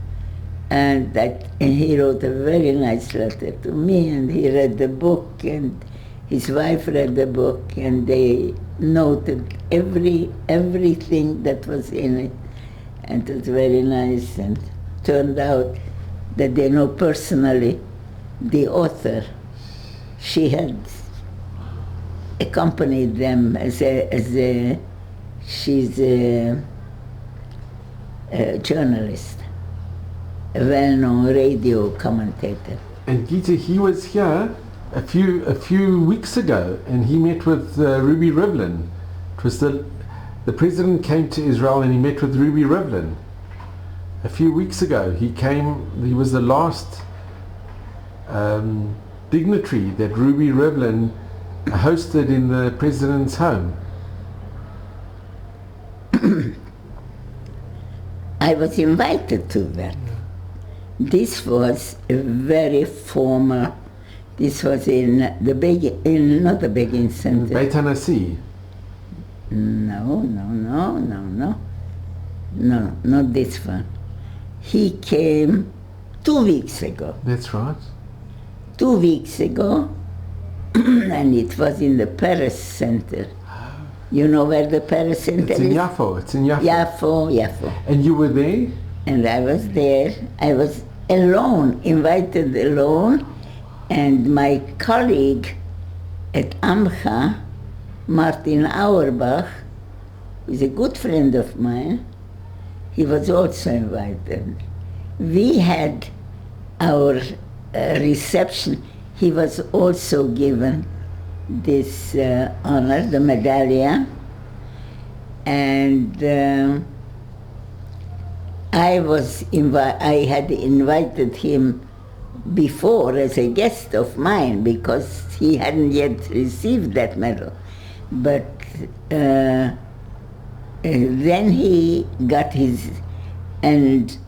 Speaker 2: and he wrote a very nice letter to me, and he read the book, and his wife read the book, and they noted everything that was in it, and it was very nice. And turned out that they know personally the author. She had accompanied them she's a journalist, a well-known radio commentator.
Speaker 1: And Gita, he was here a few weeks ago, and he met with Ruby Rivlin. It was the president came to Israel and he met with Ruby Rivlin. A few weeks ago, he was the last dignitary that Ruby Rivlin hosted in the president's home.
Speaker 2: I was invited to that. This was a very formal. This was in not the Begin Center.
Speaker 1: Beit HaNasi.
Speaker 2: No, not this one. He came 2 weeks ago.
Speaker 1: That's right.
Speaker 2: 2 weeks ago, and it was in the Paris Center. You know where the Paris Center
Speaker 1: is? It's in Yaffo.
Speaker 2: Yaffo.
Speaker 1: And you were there?
Speaker 2: And I was there. I was alone, invited alone, and my colleague at Amcha, Martin Auerbach, who is a good friend of mine, he was also invited. We had our reception. He was also given this honor, the medallion, and I had invited him before as a guest of mine because he hadn't yet received that medal. But then he got his, and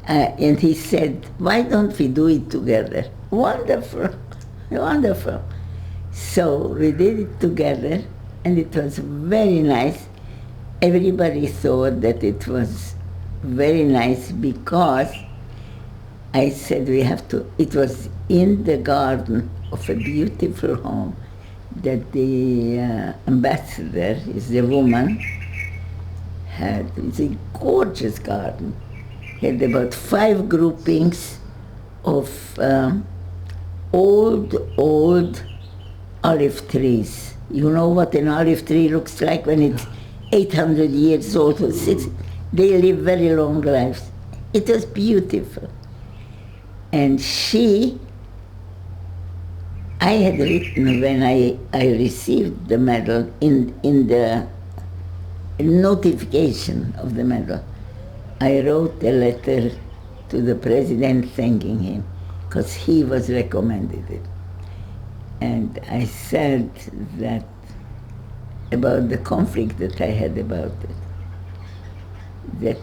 Speaker 2: he said, "Why don't we do it together?" Wonderful, wonderful. So we did it together, and it was very nice. Everybody thought that it was very nice because I said we have to. It was in the garden of a beautiful home that the ambassador, is a woman, had. It's a gorgeous garden. Had about 5 groupings of old olive trees. You know what an olive tree looks like when it's 800 years old or 6. They live very long lives. It was beautiful. And I had written when I received the medal in the notification of the medal, I wrote a letter to the president thanking him because he was recommended it. And I said that about the conflict that I had about it, that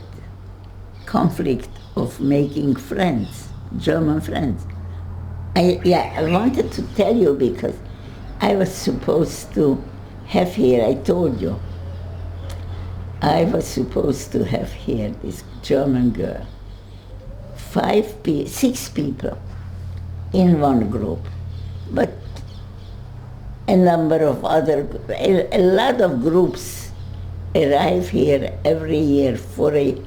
Speaker 2: conflict of making friends, German friends. I wanted to tell you because I was supposed to have here, I told you, I was supposed to have here this German girl, 6 people in one group, but a number of other, a lot of groups arrive here every year for a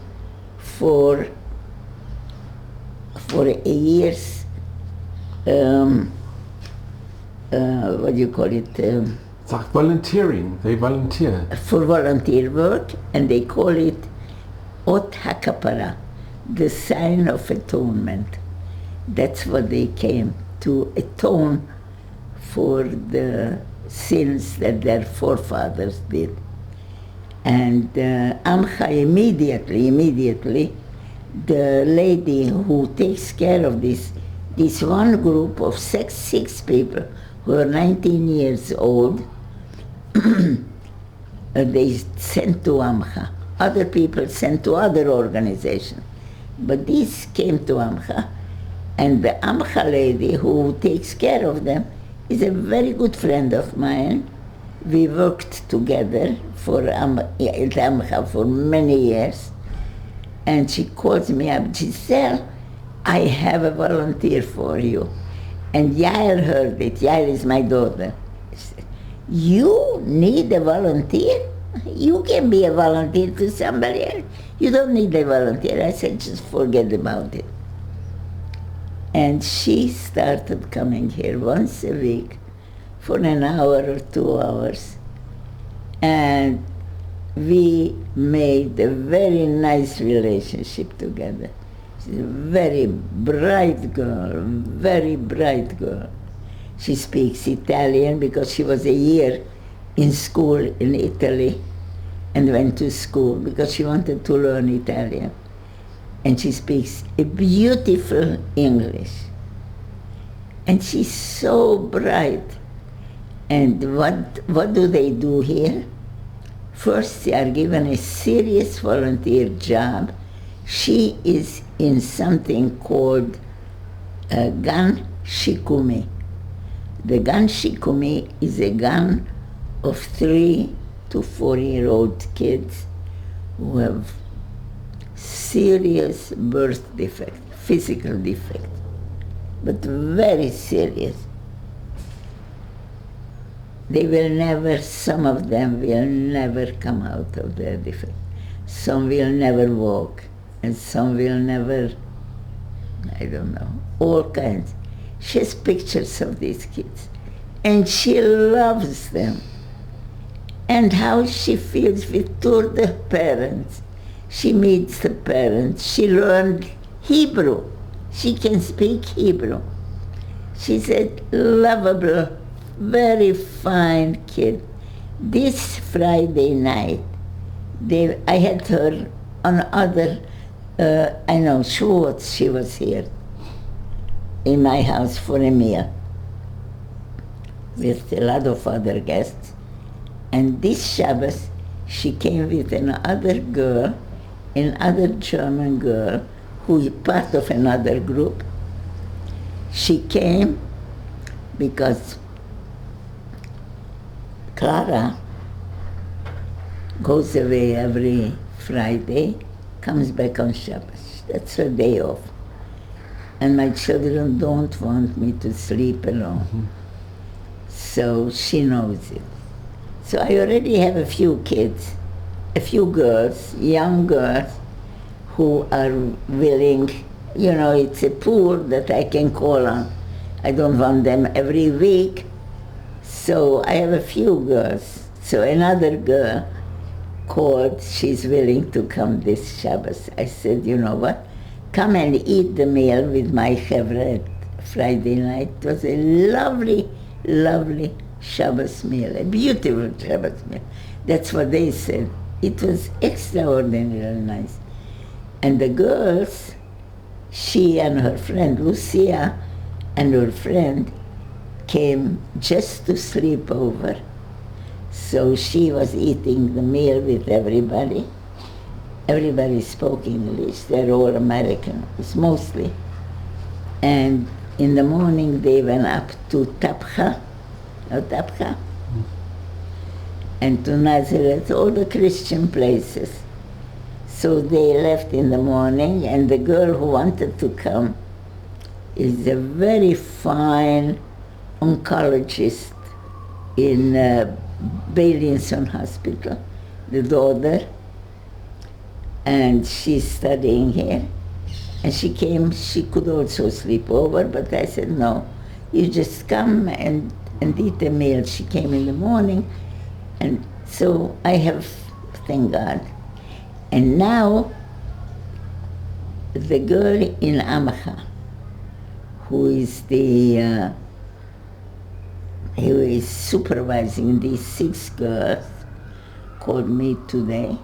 Speaker 2: year's, what do you call it?
Speaker 1: It's like volunteering. They volunteer.
Speaker 2: For volunteer work, and they call it Ot HaKapara, the sign of atonement. That's what they came to atone for the sins that their forefathers did. And Amcha immediately, the lady who takes care of this one group of six people who are 19 years old, they sent to Amcha. Other people sent to other organizations. But these came to Amcha, and the Amcha lady who takes care of them is a very good friend of mine. We worked together for Amcha for many years, and she calls me up, Giselle, I have a volunteer for you. And Yael heard it. Yael is my daughter. She said, you need a volunteer? You can be a volunteer to somebody else. You don't need a volunteer. I said, just forget about it. And she started coming here once a week for an hour or 2 hours. And we made a very nice relationship together. She's a very bright girl, very bright girl. She speaks Italian because she was a year in school in Italy and went to school because she wanted to learn Italian. And she speaks a beautiful English. And she's so bright. And what do they do here? First, they are given a serious volunteer job. She is in something called gun shikumi. The gun shikumi is a gun of 3 to 4-year-old kids who have serious birth defect, physical defect, but very serious. They will never, some of them will never come out of their defect. Some will never walk, and some will never, I don't know, all kinds. She has pictures of these kids, and she loves them. And how she feels with the parents. She meets the parents. She learned Hebrew. She can speak Hebrew. She's a lovable, very fine kid. This Friday night, I had her on other, Schwartz, she was here in my house for a meal with a lot of other guests. And this Shabbos, she came with another girl, another German girl, who is part of another group. She came because Clara goes away every Friday, comes back on Shabbos. That's her day off. And my children don't want me to sleep alone. Mm-hmm. So she knows it. So I already have a few kids, a few girls, young girls, who are willing, it's a pool that I can call on. I don't want them every week. So I have a few girls. So another girl called, she's willing to come this Shabbos. I said, you know what? Come and eat the meal with my chevra at Friday night. It was a lovely, lovely Shabbos meal, a beautiful Shabbos meal. That's what they said. It was extraordinarily nice. And the girls, she and her friend Lucia and her friend came just to sleep over. So she was eating the meal with everybody. Everybody spoke English. They're all Americans, mostly. And in the morning they went up to Tapcha, and to Nazareth, all the Christian places. So they left in the morning, and the girl who wanted to come is a very fine oncologist in Beilinson Hospital, the daughter, and she's studying here. And she came, she could also sleep over, but I said, no, you just come and eat a meal. She came in the morning, and so I have, thank God. And now, the girl in Amcha, who is who is supervising these 6 girls, called me today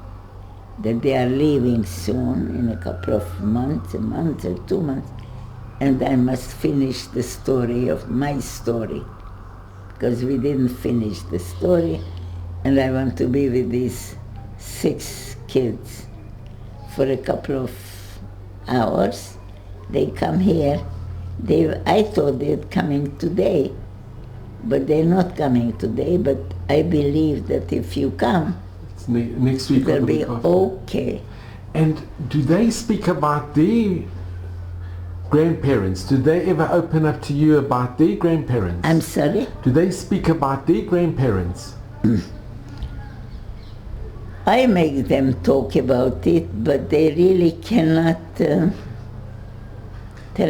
Speaker 2: that they are leaving soon, in a couple of months, a month or 2 months, and I must finish the story of my story, because we didn't finish the story, and I want to be with these 6 kids for a couple of hours. They come here. I thought they're coming today, but they're not coming today, but I believe that if you come,
Speaker 1: next week
Speaker 2: it'll be okay.
Speaker 1: And do they speak about their grandparents? Do they ever open up to you about their grandparents?
Speaker 2: I'm sorry?
Speaker 1: Do they speak about their grandparents?
Speaker 2: I make them talk about it, but they really cannot tell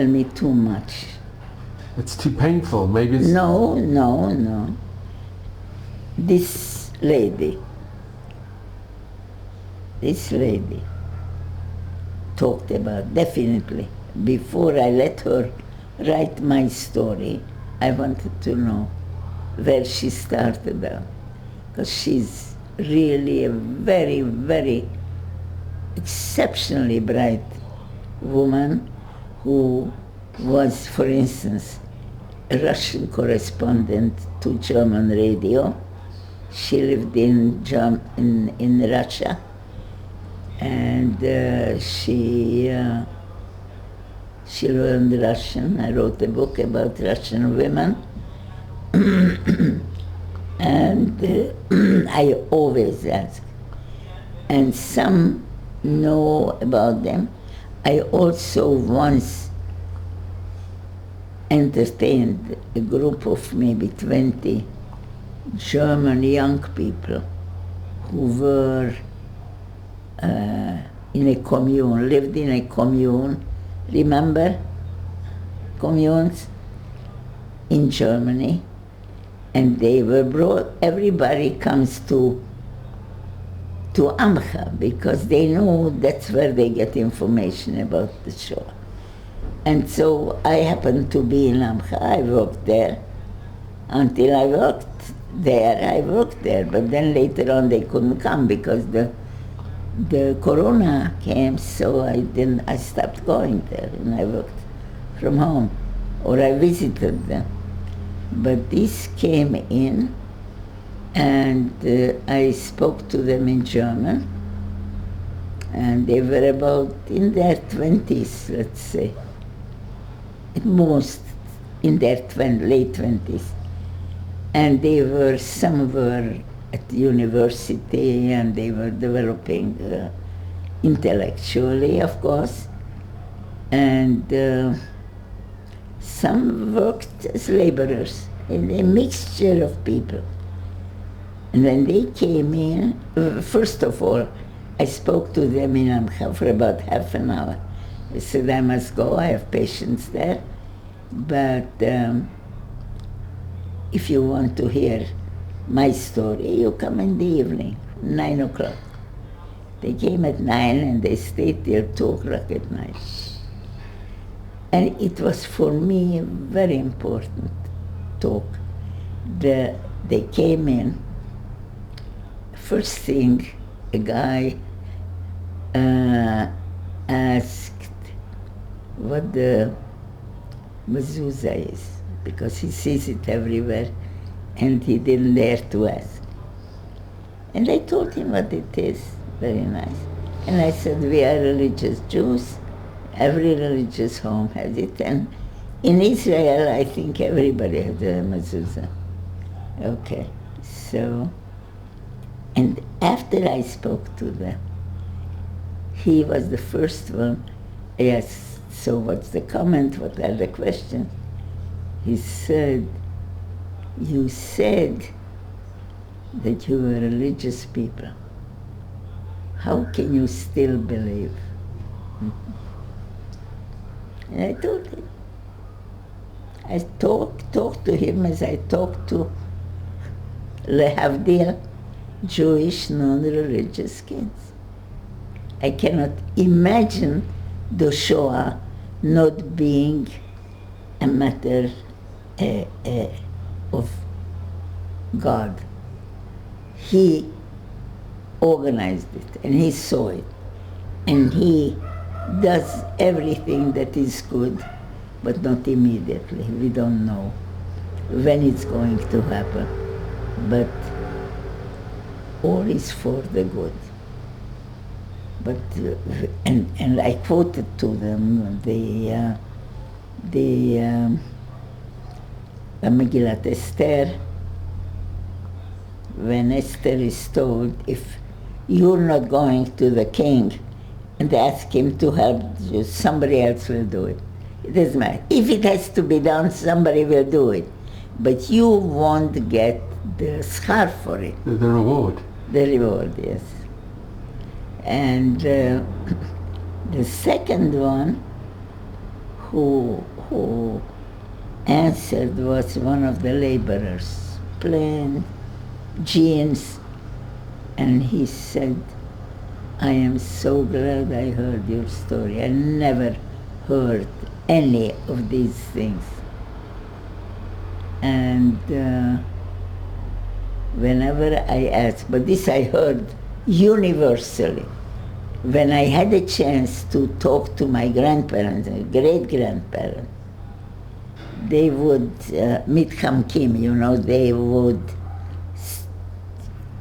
Speaker 2: me too much.
Speaker 1: It's too painful, maybe it's...
Speaker 2: No. This lady talked about, definitely, before I let her write my story, I wanted to know where she started out, because she's really a very, very exceptionally bright woman who was, for instance, a Russian correspondent to German radio. She lived in Russia, and she learned Russian. I wrote a book about Russian women. And I always ask. And some know about them. I also once entertained a group of maybe 20 German young people who were in a commune, lived in a commune. Remember communes in Germany? And they were brought, everybody comes to Amcha because they know that's where they get information about the Shoah. And so I happened to be in Amcha. I worked there. Until I worked there, but then later on they couldn't come because the corona came, so I stopped going there, and I worked from home, or I visited them. But this came in, and I spoke to them in German, and they were about in their 20s, let's say, at most in their late 20s. And some were at university, and they were developing intellectually, of course, and some worked as laborers, in a mixture of people. And when they came in, first of all, I spoke to them in Amcha for about half an hour. I said, I must go, I have patients there, but if you want to hear my story, you come in the evening, 9 o'clock. They came at 9 and they stayed till 2 o'clock at night. And it was for me a very important talk. They came in, first thing, a guy asked what the mezuzah is, because he sees it everywhere, and he didn't dare to ask. And I told him what it is, very nice. And I said, we are religious Jews, every religious home has it, and in Israel, I think everybody has a mezuzah. Okay, so, and after I spoke to them, he was the first one. I asked, so what's the comment, what are the questions? He said, you said that you were religious people. How can you still believe? And I told him. I talked to him as I talked to lehavdil, Jewish non-religious kids. I cannot imagine the Shoah not being a matter of God. He organized it, and he saw it, and he does everything that is good, but not immediately. We don't know when it's going to happen, but all is for the good. But and I quoted to them the Megillat Esther, when Esther is told, if you're not going to the king and ask him to help you, somebody else will do it. It doesn't matter. If it has to be done, somebody will do it. But you won't get the schar for it.
Speaker 1: The reward.
Speaker 2: The reward, yes. And the second one who answered was one of the laborers, plain jeans, and he said, I am so glad I heard your story. I never heard any of these things. And whenever I ask, but this I heard universally, when I had a chance to talk to my grandparents, great-grandparents, they would, mitchamkim, they would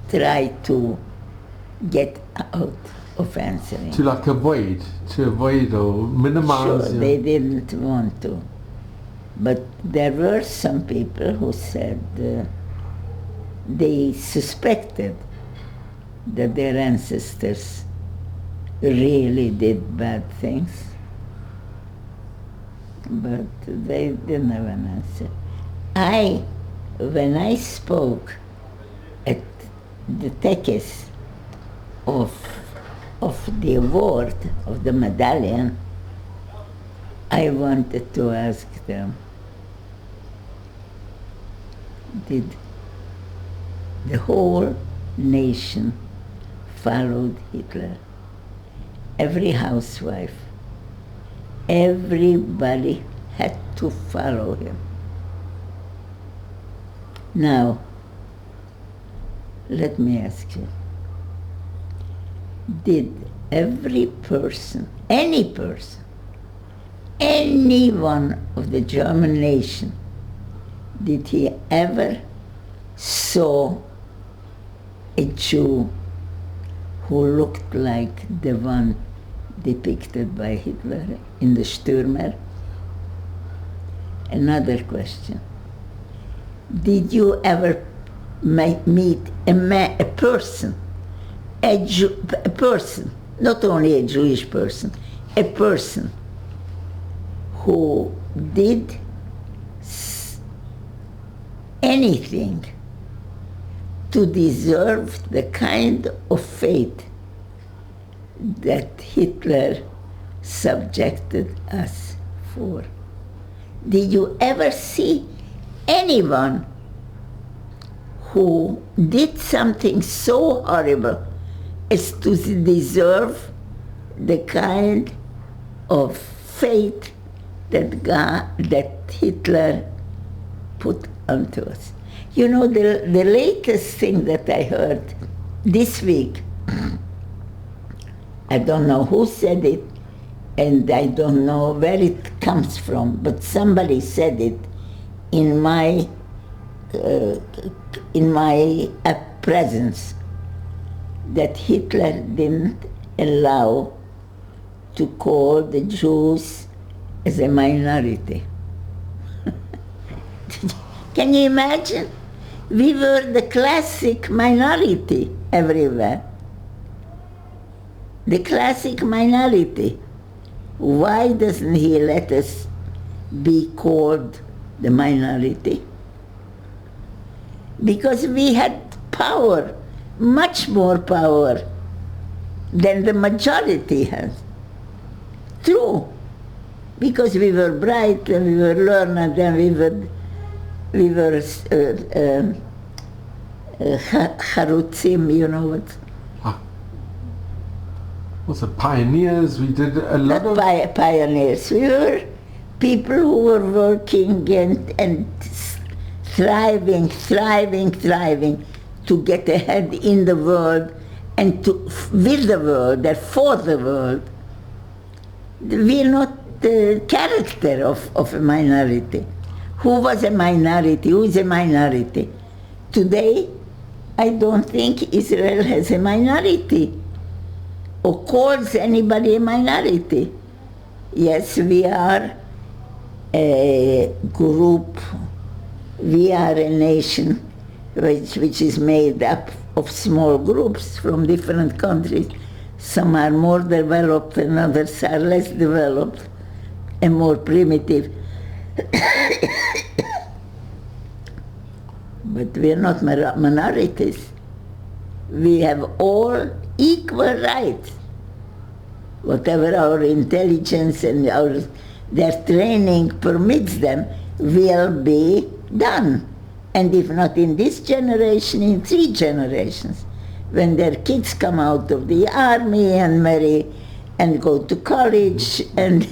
Speaker 2: try to get out of answering.
Speaker 1: To avoid or minimize.
Speaker 2: Sure, they didn't want to. But there were some people who said they suspected that their ancestors really did bad things, but they didn't have an answer. When I spoke at the tekes of the award of the medallion, I wanted to ask them, did the whole nation followed Hitler? Every housewife, everybody had to follow him. Now, let me ask you, did every person, any one of the German nation, did he ever saw a Jew who looked like the one depicted by Hitler in the Stürmer? Another question. Did you ever meet a person, not only a Jewish person, a person who did anything to deserve the kind of fate that Hitler subjected us for? Did you ever see anyone who did something so horrible as to deserve the kind of fate that Hitler put onto us? The latest thing that I heard this week, I don't know who said it, and I don't know where it comes from, but somebody said it in my presence, that Hitler didn't allow to call the Jews as a minority. Can you imagine? We were the classic minority everywhere. The classic minority. Why doesn't he let us be called the minority? Because we had power, much more power than the majority has. True, because we were bright and we were learned and we were charutzim, what?
Speaker 1: Was it pioneers? We did a lot of...
Speaker 2: Pioneers. We were people who were working and thriving to get ahead in the world and with the world and for the world. We are not the character of a minority. Who was a minority? Who is a minority? Today, I don't think Israel has a minority or calls anybody a minority. Yes, we are a group, we are a nation which is made up of small groups from different countries. Some are more developed and others are less developed and more primitive. But we are not minorities. We have all equal rights. Whatever our intelligence and their training permits them will be done. And if not in this generation, in 3 generations, when their kids come out of the army and marry and go to college, and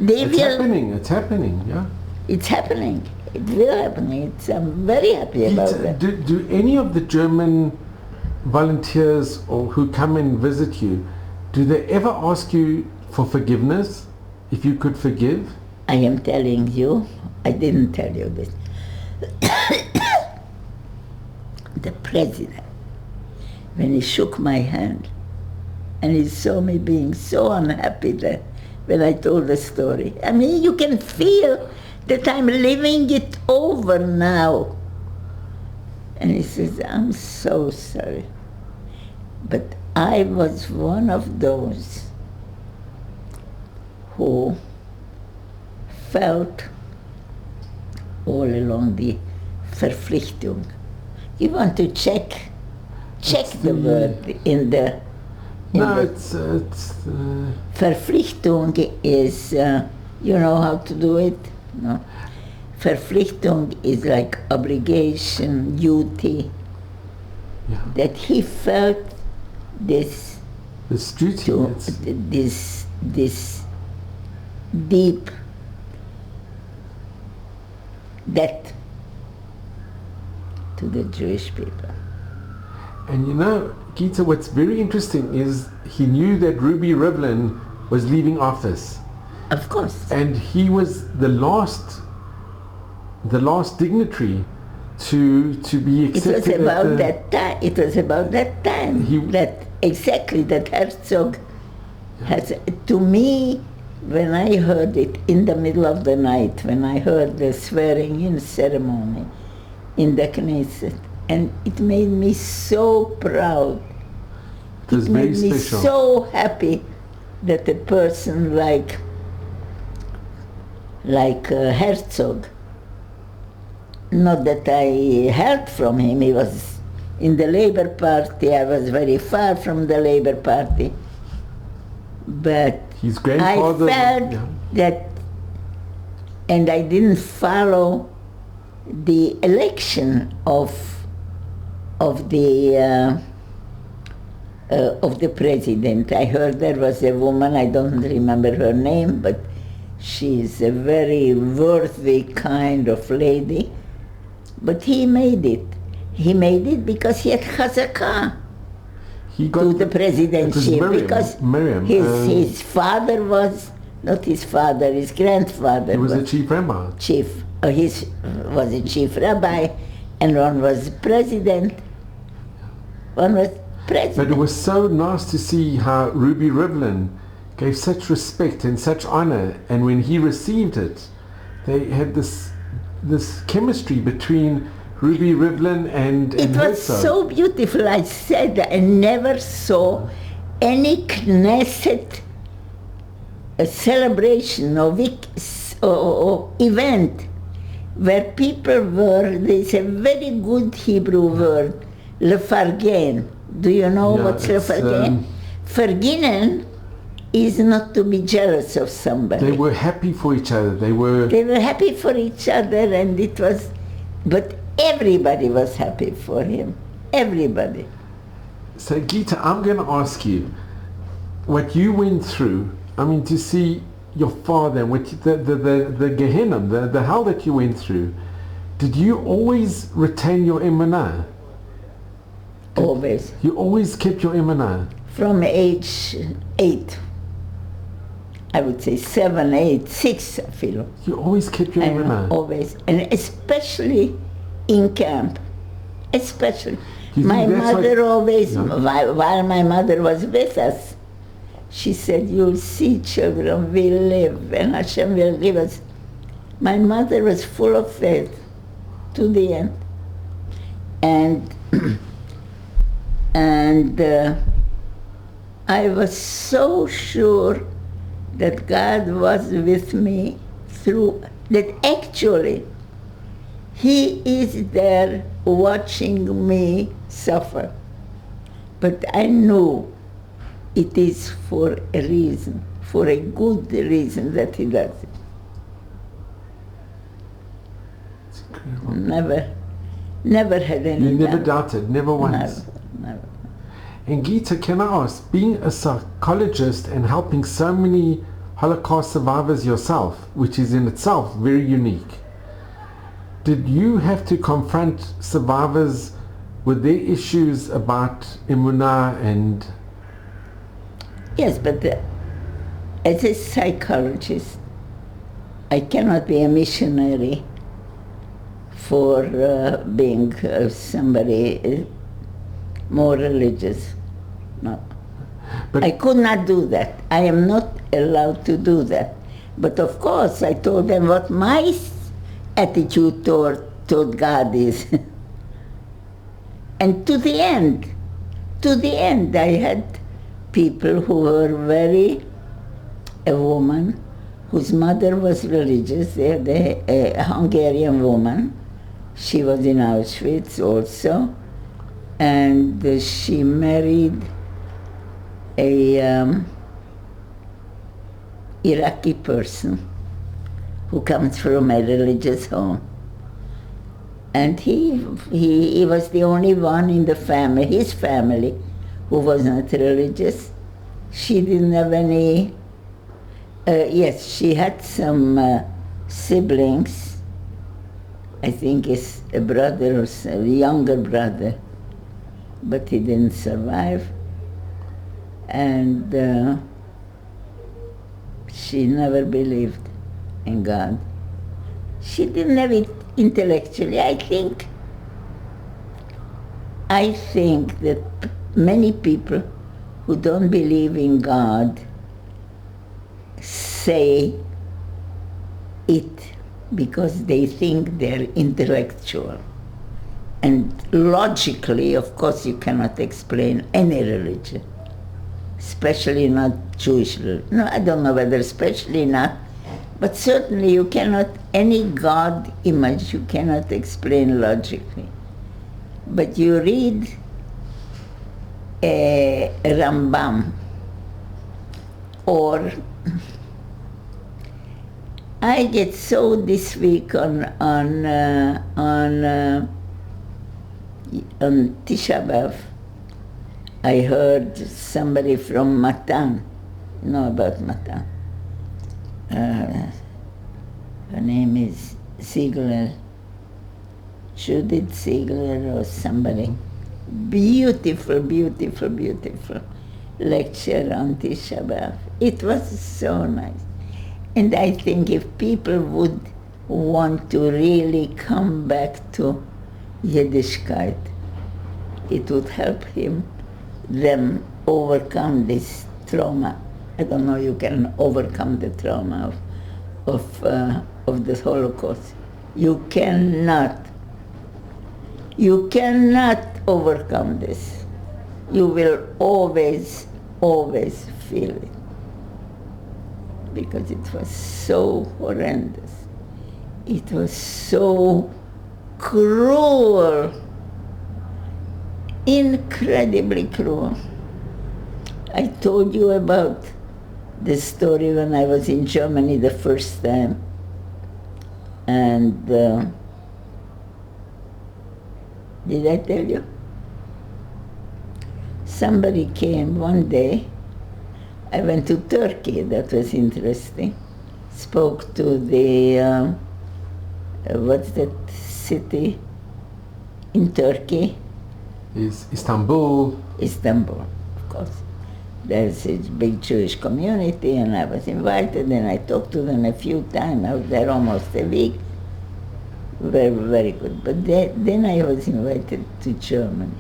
Speaker 1: It's happening, yeah.
Speaker 2: It's happening. It will happen. I'm very happy about that.
Speaker 1: Do any of the German volunteers or who come and visit you, do they ever ask you for forgiveness, if you could forgive?
Speaker 2: I am telling you, I didn't tell you this. The president, when he shook my hand and he saw me being so unhappy that when I told the story, I mean, you can feel that I'm living it over now. And he says, I'm so sorry. But I was one of those who felt all along the Verpflichtung. You want to check the word in the... Verpflichtung is, you know how to do it? No. Verpflichtung is like obligation, duty.
Speaker 1: Yeah.
Speaker 2: That he felt this
Speaker 1: duty,
Speaker 2: this deep debt to the Jewish people.
Speaker 1: And you know, Gita, what's very interesting is he knew that Ruby Rivlin was leaving office.
Speaker 2: Of course.
Speaker 1: And he was the last dignitary to be accepted.
Speaker 2: It was about that time. It was about that time that Herzog has. To me, when I heard it in the middle of the night, when I heard the swearing-in ceremony in the Knesset, and it made me so proud.
Speaker 1: It was very special.
Speaker 2: It made me so happy that a person like Herzog, not that I heard from him, he was in the Labour Party, I was very far from the Labour Party, but
Speaker 1: his grandfather,
Speaker 2: I felt that, and I didn't follow the election of the president. I heard there was a woman, I don't remember her name, but she's a very worthy kind of lady. But he made it. He made it because he had chazakah to the presidency. Because his father was, not his father, his grandfather.
Speaker 1: He was the chief rabbi.
Speaker 2: Was a chief rabbi, and one was president. One was president.
Speaker 1: But it was so nice to see how Ruby Rivlin gave such respect and such honor, and when he received it, they had this chemistry between Ruby Rivlin and
Speaker 2: It was
Speaker 1: Herzog.
Speaker 2: so beautiful. I said I never saw any Knesset celebration or event where people were, there's a very good Hebrew word, lefargen. Do you know what's lefargen? Verginnen is not to be jealous of somebody.
Speaker 1: They were happy for each other. They were
Speaker 2: happy for each other, and it was, but everybody was happy for him. Everybody.
Speaker 1: So Gita, I'm going to ask you, what you went through, I mean, to see your father, what the Gehenna, the hell that you went through, did you always retain your emunah?
Speaker 2: Always.
Speaker 1: You always kept your emunah?
Speaker 2: From age 8. I would say 7, 8, 6, I feel.
Speaker 1: You always kept your emunah?
Speaker 2: Always. And especially in camp. Especially. My mother always, while my mother was with us, she said, you'll see, children, we'll live, and Hashem will give us. My mother was full of faith to the end. And I was so sure that God was with me through, that actually He is there watching me suffer. But I knew it is for a reason, for a good reason that He does it.
Speaker 1: It's incredible.
Speaker 2: Never had any
Speaker 1: You never
Speaker 2: doubt.
Speaker 1: doubted, never once?
Speaker 2: Never.
Speaker 1: And Gita, can I ask, being a psychologist and helping so many Holocaust survivors yourself, which is in itself very unique, did you have to confront survivors with their issues about Emunah and...
Speaker 2: Yes, but as a psychologist, I cannot be a missionary for being somebody more religious. No.
Speaker 1: But
Speaker 2: I could not do that. I am not allowed to do that. But of course, I told them what my attitude toward God is. And to the end, I had people who were a woman whose mother was religious. They had a Hungarian woman. She was in Auschwitz also. And she married a Iraqi person who comes from a religious home. And he was the only one in the family, his family, who was not religious. She didn't have any, yes, she had some siblings. I think it's a brother or a younger brother, but he didn't survive. And she never believed in God. She didn't have it intellectually. I think that many people who don't believe in God say it because they think they're intellectual. And logically, of course, you cannot explain any religion, especially not Jewish religion. No, I don't know whether especially not, but certainly you cannot, any God image you cannot explain logically. But you read a Rambam, or I get so this week on Tisha B'Av, I heard somebody from Matan, you know about Matan. Her name is Ziegler, Judith Ziegler or somebody. Beautiful, beautiful, beautiful lecture on Tisha B'Av. It was so nice. And I think if people would want to really come back to Yiddishkeit, it would help them overcome this trauma. I don't know, you can overcome the trauma of the Holocaust. You cannot overcome this. You will always feel it. Because it was so horrendous. It was so cruel. Incredibly cruel. I told you about the story when I was in Germany the first time. And did I tell you? Somebody came one day. I went to Turkey, that was interesting. Spoke to the, what's that city in Turkey?
Speaker 1: Is Istanbul.
Speaker 2: Istanbul, of course. There's a big Jewish community, and I was invited, and I talked to them a few times. I was there almost a week. Very, very good. But then I was invited to Germany.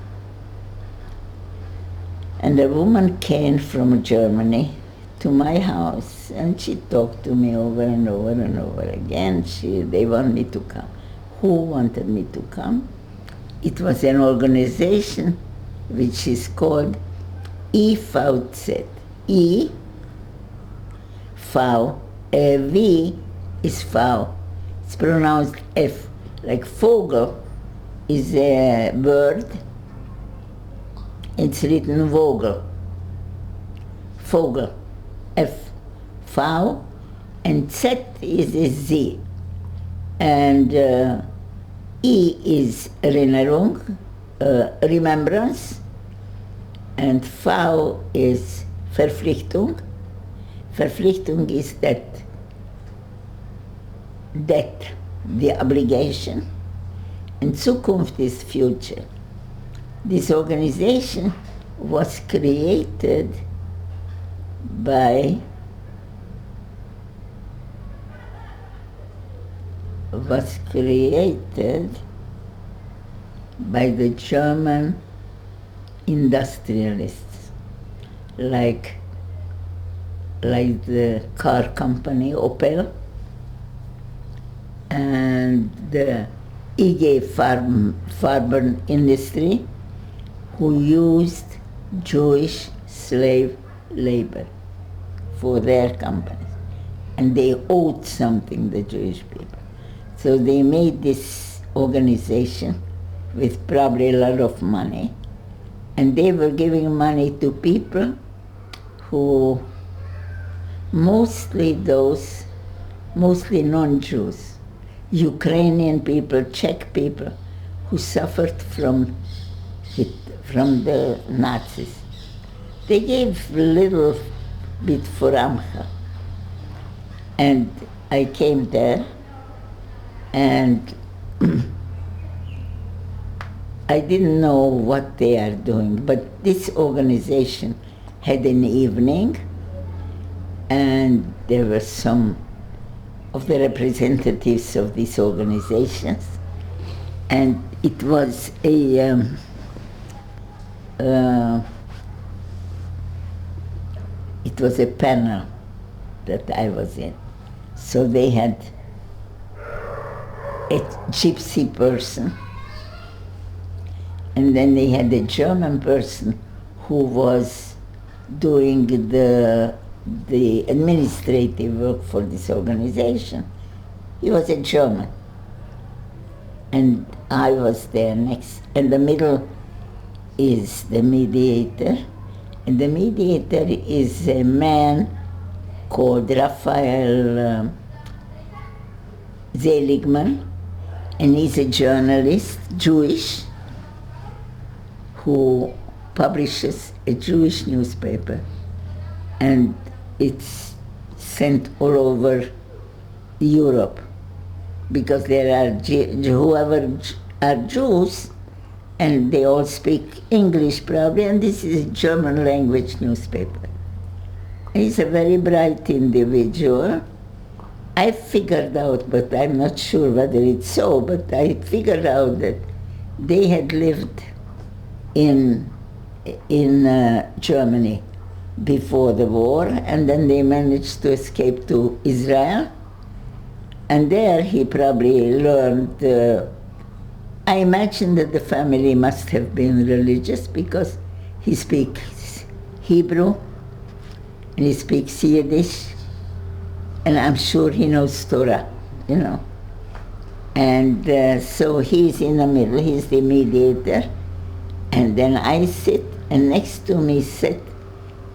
Speaker 2: And a woman came from Germany to my house, and she talked to me over and over and over again. They wanted me to come. Who wanted me to come? It was an organization which is called EVZ. E, V, V is V. It's pronounced F. Like Vogel is a bird. It's written Vogel. Vogel. F. V. And Z is a Z. And E is Erinnerung, remembrance. And V is Verpflichtung. Verpflichtung is that, the obligation. and Zukunft is future. This organization was created by the German industrialists, like the car company Opel and the IG Farben industry, who used Jewish slave labor for their companies. And they owed something, the Jewish people. So they made this organization with probably a lot of money, and they were giving money to people who, mostly non-Jews, Ukrainian people, Czech people, who suffered from the Nazis. They gave a little bit for Amcha. And I came there, and I didn't know what they are doing, but this organization had an evening, and there were some of the representatives of these organizations, and it was a panel that I was in. So they had a gypsy person, and then they had a German person who was doing the administrative work for this organization. He was a German. And I was there next. In the middle is the mediator. And the mediator is a man called Raphael Seligman. And he's a journalist, Jewish, who publishes a Jewish newspaper. And it's sent all over Europe, because there are whoever are Jews, and they all speak English probably, and this is a German language newspaper. He's a very bright individual. I figured out, but I'm not sure whether it's so, but I figured out that they had lived in Germany before the war, and then they managed to escape to Israel. And there he probably learned, I imagine that the family must have been religious, because he speaks Hebrew, and he speaks Yiddish, and I'm sure he knows Torah, you know. And so he's in the middle, he's the mediator, and then I sit, and next to me sat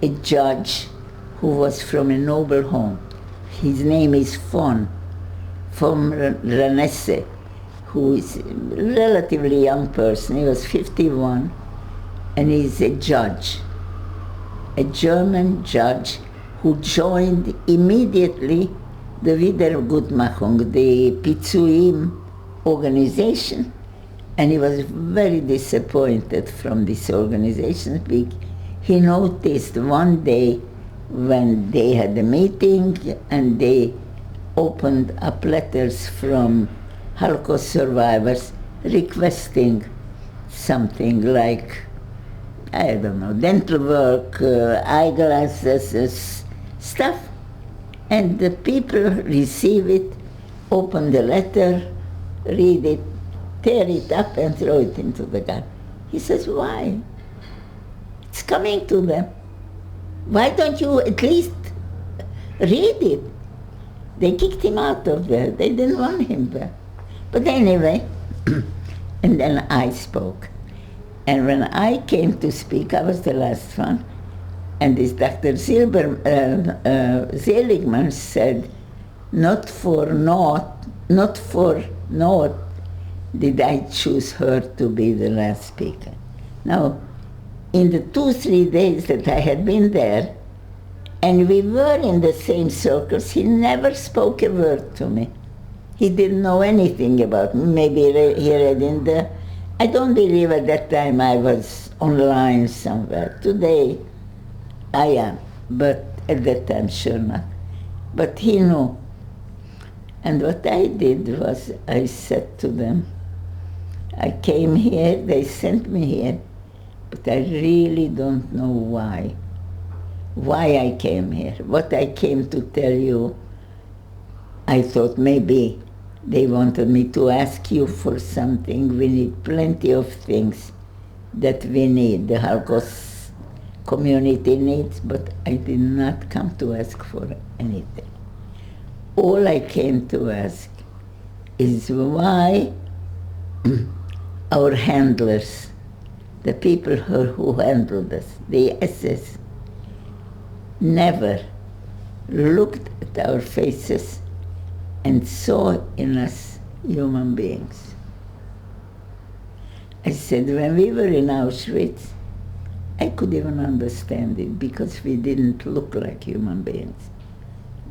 Speaker 2: a judge who was from a noble home. His name is from Renesse, who is a relatively young person. He was 51, and he's a judge, a German judge who joined immediately the Wiedergutmachung, the Pitzuim organization, and he was very disappointed from this organization. He noticed one day when they had a meeting and they opened up letters from Holocaust survivors requesting something like, I don't know, dental work, eyeglasses, stuff. And the people receive it, open the letter, read it, tear it up and throw it into the gun. He says, why? It's coming to them. Why don't you at least read it? They kicked him out of there. They didn't want him there. But anyway, and then I spoke. And when I came to speak, I was the last one. And this Dr. Seligman said, not for naught did I choose her to be the last speaker. Now, in the 2-3 days that I had been there, and we were in the same circles, he never spoke a word to me. He didn't know anything about me. Maybe he read in the... I don't believe at that time I was online somewhere. Today I am, but at that time sure not. But he knew. And what I did was I said to them, I came here, they sent me here, but I really don't know why I came here. What I came to tell you, I thought maybe they wanted me to ask you for something. We need plenty of things that we need, the Holocaust community needs, but I did not come to ask for anything. All I came to ask is why our handlers, the people who handled us, the SS, never looked at our faces and saw in us human beings. I said, when we were in Auschwitz, I could even understand it because we didn't look like human beings.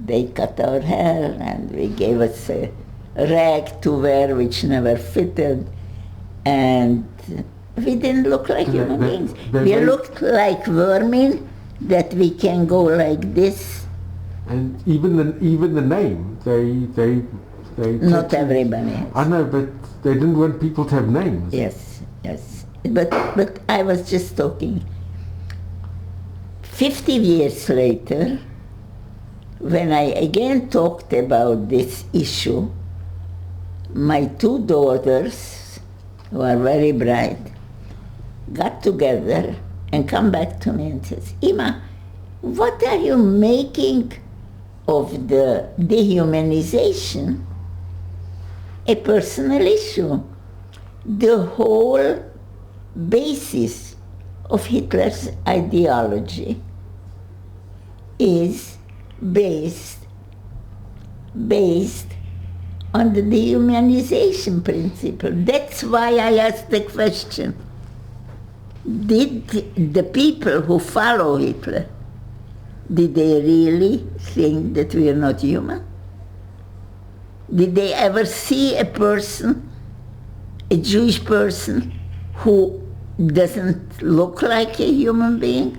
Speaker 2: They cut our hair and they gave us a rag to wear which never fitted, and we didn't look like human beings. We looked like vermin that we can go like this.
Speaker 1: And even the name, they
Speaker 2: Not everybody.
Speaker 1: I know, but they didn't want people to have names.
Speaker 2: Yes. But I was just talking. 50 years later, when I again talked about this issue, my two daughters, who are very bright, got together and come back to me and says, Ima, what are you making of the dehumanization a personal issue? The whole basis of Hitler's ideology is based on the dehumanization principle. That's why I asked the question. Did the people who follow Hitler, did they really think that we are not human? Did they ever see a person, a Jewish person, who doesn't look like a human being?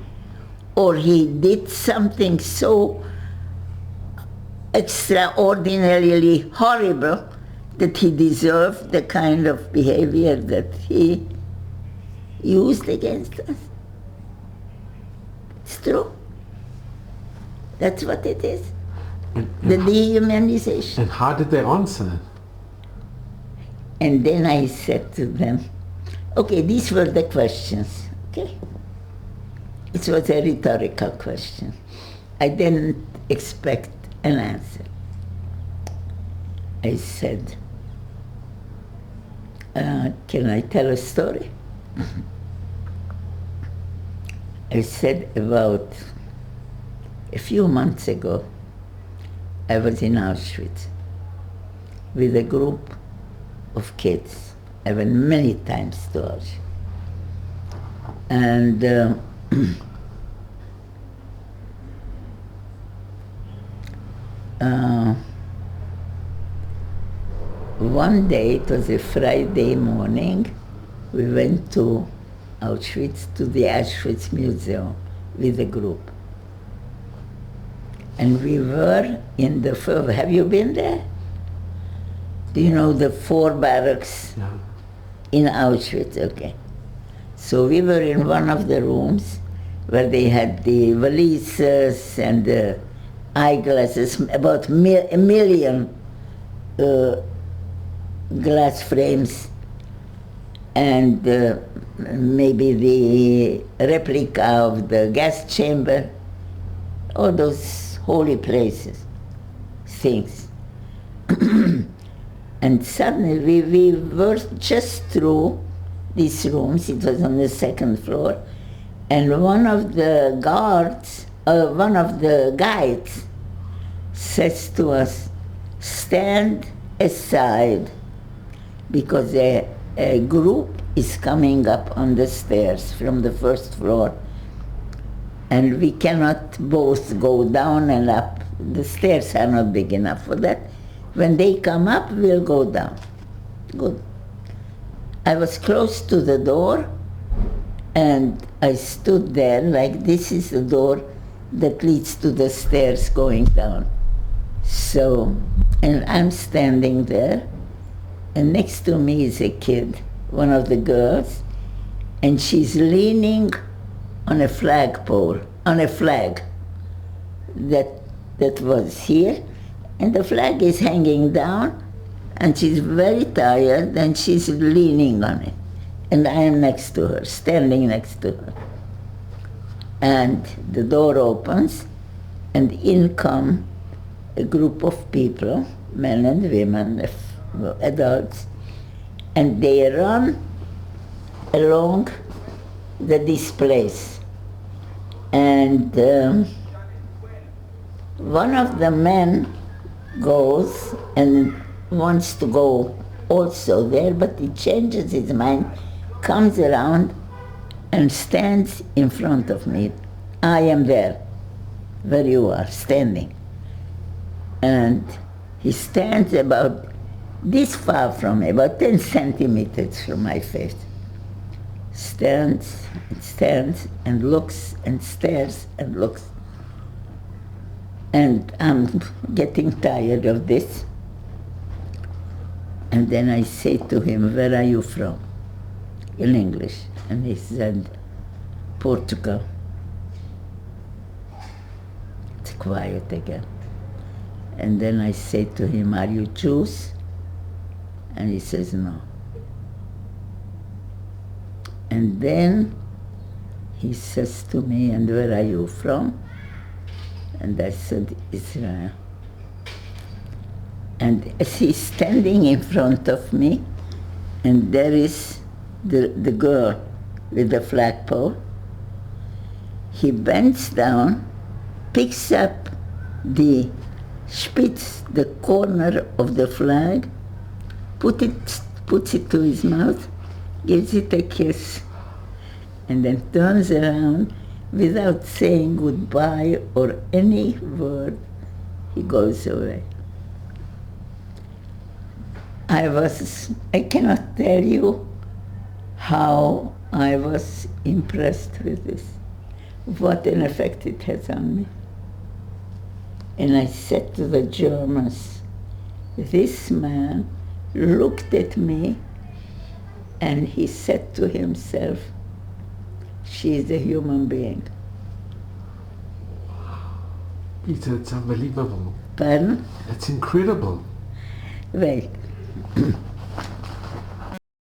Speaker 2: Or he did something so extraordinarily horrible that he deserved the kind of behavior that he used against us? It's true. That's what it is. The dehumanization.
Speaker 1: And how did they answer?
Speaker 2: And then I said to them, okay, these were the questions, okay? It was a rhetorical question. I didn't expect an answer. I said, can I tell a story? I said about a few months ago, I was in Auschwitz with a group of kids. I went many times to Auschwitz. And one day, it was a Friday morning, we went to Auschwitz, to the Auschwitz Museum with a group. And we were in the, have you been there? Do you know the 4 barracks in Auschwitz? Okay. So we were in one of the rooms where they had the valises and the eyeglasses, about a million glass frames, and maybe the replica of the gas chamber, all those holy places, things. And suddenly we were just through these rooms, it was on the 2nd floor, and one of the guards, one of the guides says to us, stand aside, because a group is coming up on the stairs from the 1st floor, and we cannot both go down and up. The stairs are not big enough for that. When they come up, we'll go down. Good. I was close to the door, and I stood there like this is the door that leads to the stairs going down. So, and I'm standing there, and next to me is a kid, one of the girls, and she's leaning on a flagpole, on a flag that was here, and the flag is hanging down, and she's very tired, and she's leaning on it. And I am next to her, standing next to her. And the door opens, and in come a group of people, men and women, adults, and they run along this place. And one of the men goes and wants to go also there, but he changes his mind, comes around and stands in front of me. I am there, where you are, standing. And he stands about this far from me, about 10 centimeters from my face. Stands and looks and stares and looks. And I'm getting tired of this. And then I say to him, where are you from? In English. And he said, Portugal. It's quiet again. And then I say to him, are you Jews? And he says, no. And then he says to me, and where are you from? And I said, Israel. And as he's standing in front of me, and there is the girl with the flagpole, he bends down, picks up the spitz, the corner of the flag, puts it to his mouth, gives it a kiss, and then turns around without saying goodbye or any word. He goes away. I cannot tell you how I was impressed with this, what an effect it has on me. And I said to the Germans, this man looked at me and he said to himself, she is a human being.
Speaker 1: Gita, it's unbelievable.
Speaker 2: Pardon?
Speaker 1: It's incredible.
Speaker 2: Wait.